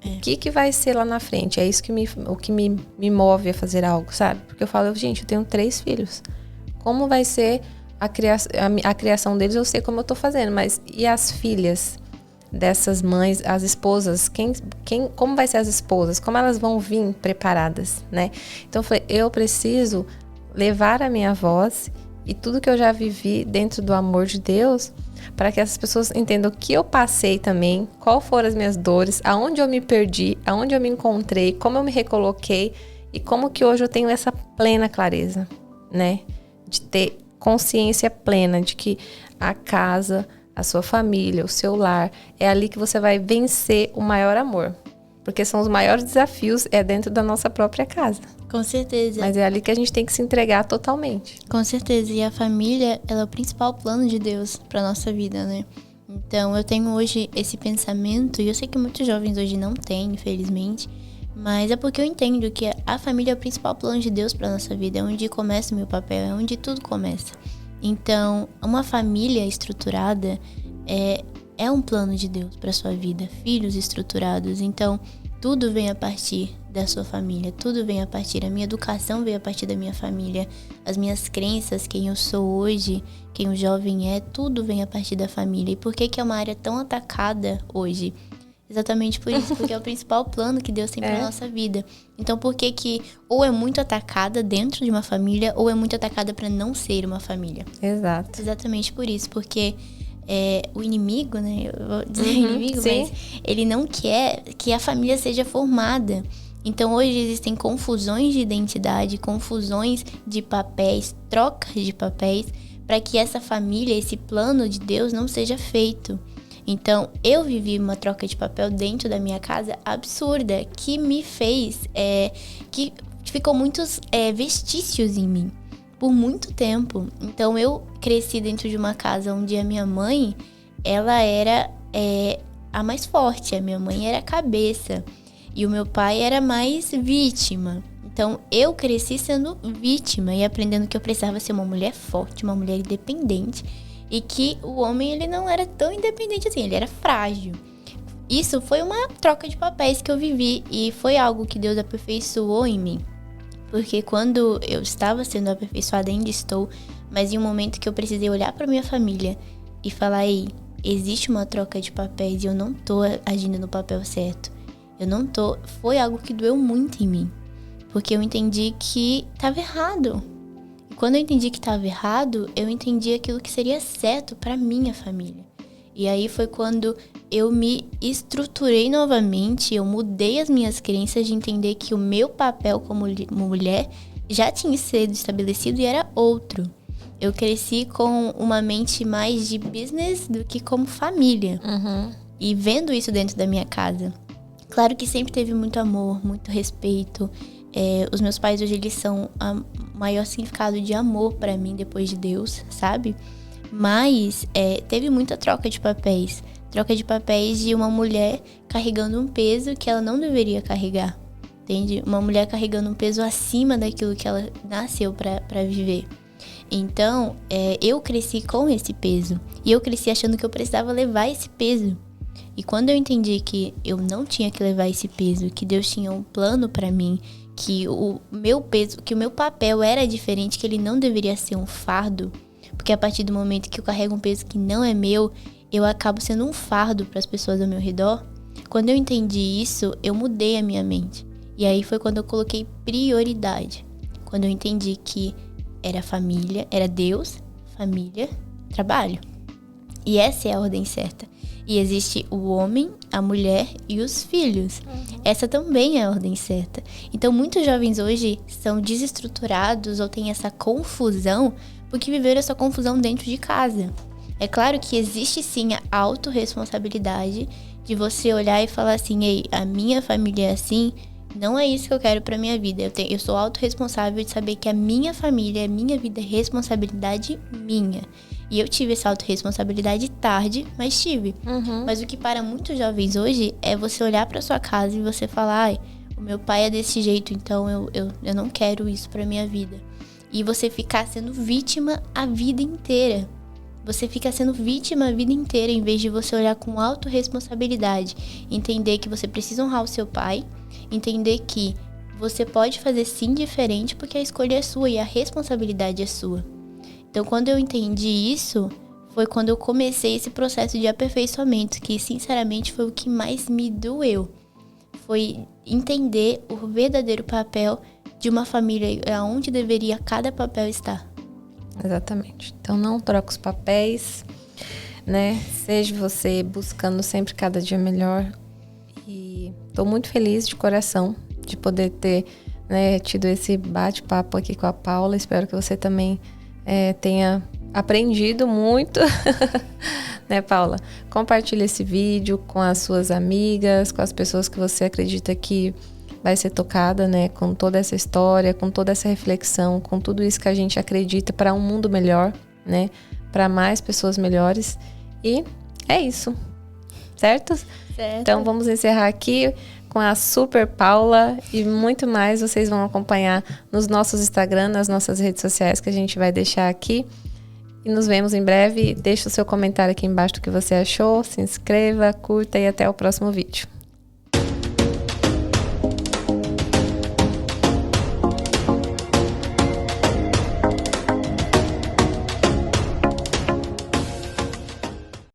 O que vai ser lá na frente? É isso que o que me move a fazer algo, sabe? Porque eu falo, gente, eu tenho 3 filhos. Como vai ser a criação deles? Eu sei como eu tô fazendo, mas e as filhas dessas mães, as esposas, como vai ser as esposas, como elas vão vir preparadas, né? Então eu falei, eu preciso levar a minha voz e tudo que eu já vivi dentro do amor de Deus, para que essas pessoas entendam o que eu passei também, qual foram as minhas dores, aonde eu me perdi, aonde eu me encontrei, como eu me recoloquei e como que hoje eu tenho essa plena clareza, né? De ter consciência plena de que a casa, a sua família, o seu lar, é ali que você vai vencer o maior amor. Porque são os maiores desafios, dentro da nossa própria casa. Com certeza. Mas é ali que a gente tem que se entregar totalmente. Com certeza. E a família, ela é o principal plano de Deus para nossa vida, né? Então, eu tenho hoje esse pensamento, e eu sei que muitos jovens hoje não têm, infelizmente, mas é porque eu entendo que a família é o principal plano de Deus para nossa vida, é onde começa o meu papel, é onde tudo começa. Então, uma família estruturada é um plano de Deus para sua vida. Filhos estruturados. Então, tudo vem a partir da sua família. Tudo vem a partir. A minha educação veio a partir da minha família. As minhas crenças, quem eu sou hoje, quem o jovem é, tudo vem a partir da família. E por que é uma área tão atacada hoje? Exatamente por isso, porque é o principal plano que Deus tem para nossa vida. Então, por que ou é muito atacada dentro de uma família, ou é muito atacada para não ser uma família? Exato. Exatamente por isso, porque o inimigo, né? Eu vou dizer inimigo, sim. mas ele não quer que a família seja formada. Então, hoje existem confusões de identidade, confusões de papéis, trocas de papéis, para que essa família, esse plano de Deus não seja feito. Então, eu vivi uma troca de papel dentro da minha casa absurda, que me fez, que ficou muitos vestícios em mim, por muito tempo. Então, eu cresci dentro de uma casa onde a minha mãe, ela era a mais forte, a minha mãe era a cabeça, e o meu pai era mais vítima. Então, eu cresci sendo vítima e aprendendo que eu precisava ser uma mulher forte, uma mulher independente, e que o homem, ele não era tão independente assim, ele era frágil. Isso foi uma troca de papéis que eu vivi, e foi algo que Deus aperfeiçoou em mim. Porque quando eu estava sendo aperfeiçoada, ainda estou, mas em um momento que eu precisei olhar para minha família e falar, ei, existe uma troca de papéis e eu não tô agindo no papel certo. Foi algo que doeu muito em mim, porque eu entendi que estava errado. Quando eu entendi que estava errado, eu entendi aquilo que seria certo para minha família. E aí foi quando eu me estruturei novamente, eu mudei as minhas crenças de entender que o meu papel como mulher já tinha sido estabelecido e era outro. Eu cresci com uma mente mais de business do que como família. E vendo isso dentro da minha casa. Claro que sempre teve muito amor, muito respeito. Os meus pais hoje, eles são o maior significado de amor pra mim depois de Deus, sabe? Mas teve muita troca de papéis. Troca de papéis de uma mulher carregando um peso que ela não deveria carregar. Entende? Uma mulher carregando um peso acima daquilo que ela nasceu pra viver. Então, eu cresci com esse peso. E eu cresci achando que eu precisava levar esse peso. E quando eu entendi que eu não tinha que levar esse peso, que Deus tinha um plano pra mim, que o meu peso, que o meu papel era diferente, que ele não deveria ser um fardo, porque a partir do momento que eu carrego um peso que não é meu, eu acabo sendo um fardo para as pessoas ao meu redor. Quando eu entendi isso, eu mudei a minha mente. E aí foi quando eu coloquei prioridade. Quando eu entendi que era família, era Deus, família, trabalho. E essa é a ordem certa. E existe o homem, a mulher e os filhos. Essa também é a ordem certa. Então, muitos jovens hoje são desestruturados ou têm essa confusão porque viveram essa confusão dentro de casa. É claro que existe sim a autorresponsabilidade de você olhar e falar assim, ei, a minha família é assim, não é isso que eu quero pra minha vida. Eu sou autorresponsável de saber que a minha família, a minha vida é responsabilidade minha. E eu tive essa autorresponsabilidade tarde, mas tive. Mas o que para muitos jovens hoje é você olhar pra sua casa e você falar, ai, o meu pai é desse jeito, então eu não quero isso pra minha vida. E você ficar sendo vítima a vida inteira. Você fica sendo vítima a vida inteira em vez de você olhar com autorresponsabilidade. Entender que você precisa honrar o seu pai. Entender que você pode fazer sim diferente porque a escolha é sua e a responsabilidade é sua. Então, quando eu entendi isso, foi quando eu comecei esse processo de aperfeiçoamento, que sinceramente foi o que mais me doeu. Foi entender o verdadeiro papel de uma família, aonde deveria cada papel estar. Exatamente. Então, não troca os papéis, né? Seja você buscando sempre cada dia melhor. E tô muito feliz de coração de poder ter, né, tido esse bate-papo aqui com a Paula. Espero que você também tenha aprendido muito, né, Paula? Compartilhe esse vídeo com as suas amigas, com as pessoas que você acredita que vai ser tocada, né, com toda essa história, com toda essa reflexão, com tudo isso que a gente acredita para um mundo melhor, né, para mais pessoas melhores. E é isso, certo? Então vamos encerrar aqui com a Super Paula e muito mais vocês vão acompanhar nos nossos Instagram, nas nossas redes sociais que a gente vai deixar aqui. E nos vemos em breve. Deixa o seu comentário aqui embaixo do que você achou, se inscreva, curta e até o próximo vídeo.